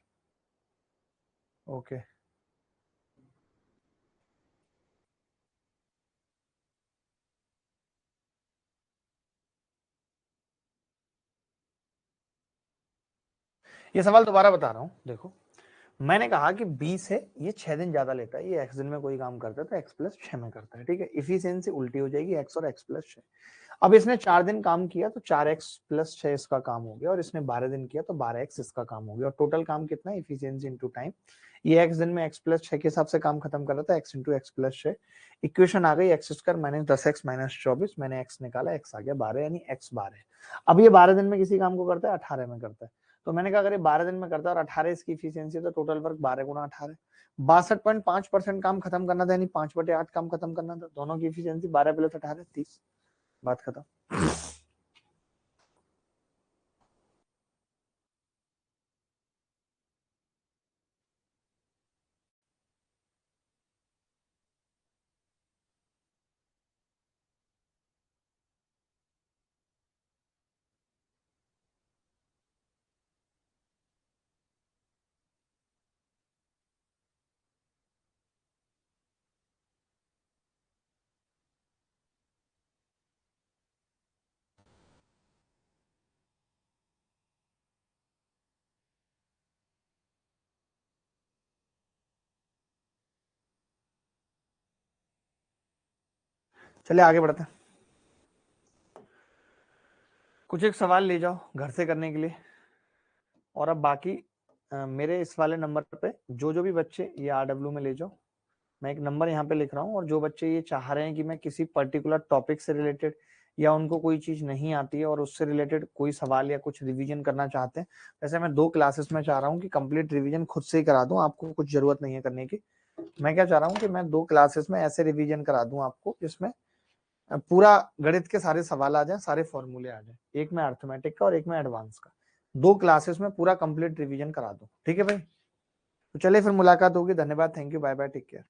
ओके। ये सवाल दोबारा बता रहा हूँ, देखो मैंने कहा कि 20 है, ये 6 दिन ज्यादा लेता है, ये x दिन में कोई काम करता है तो x प्लस 6 में करता है, ठीक है। इफिशियंसी उल्टी हो जाएगी, x और x प्लस 6। अब इसने 4 दिन काम किया तो 4x प्लस 6 इसका काम हो गया, और इसने 12 दिन किया तो 12x इसका काम हो गया, और टोटल काम कितना है? Efficiency into time. ये x दिन में x प्लस 6 के हिसाब से काम खत्म कर रहा था, x into x plus 6। Equation आ गई x square minus 10x minus 24, मैंने x निकाला, x आ गया 12, यानी x 12। अब ये 12 दिन में किसी काम को करता है, 18 में करता है। तो मैंने कहा अगर ये 12 दिन में करता है और 18 इसकी इफिशियंसी, तो टोटल वर्क 12 गुना 18, 62.5% काम खत्म करना था, यानी 5/8 काम खत्म करना था। दोनों की इफिशियंसी 12 प्लस 18 30, बात खत्म। चलिए आगे बढ़ते हैं। कुछ एक सवाल ले जाओ घर से करने के लिए, और अब बाकी मेरे इस वाले नंबर पे जो जो भी बच्चे ये RW में ले जाओ, मैं एक नंबर यहाँ पे लिख रहा हूँ, और जो बच्चे ये चाह रहे हैं कि मैं किसी पर्टिकुलर टॉपिक से रिलेटेड, या उनको कोई चीज नहीं आती है और उससे रिलेटेड कोई सवाल या कुछ रिवीजन करना चाहते हैं, वैसे मैं 2 क्लासेस में चाह रहा हूँ कि कंप्लीट रिवीजन खुद से ही करा दूं, आपको कुछ जरूरत नहीं है करने की। मैं क्या चाह रहा हूँ कि मैं 2 क्लासेस में ऐसे रिवीजन करा दूं आपको, जिसमें पूरा गणित के सारे सवाल आ जाए, सारे फॉर्मूले आ जाए, एक में अर्थमेटिक का और एक में एडवांस का। 2 क्लासेस में पूरा कंप्लीट रिवीजन करा दूं, ठीक है भाई? तो चलिए फिर मुलाकात होगी, धन्यवाद, thank you, bye bye, take care.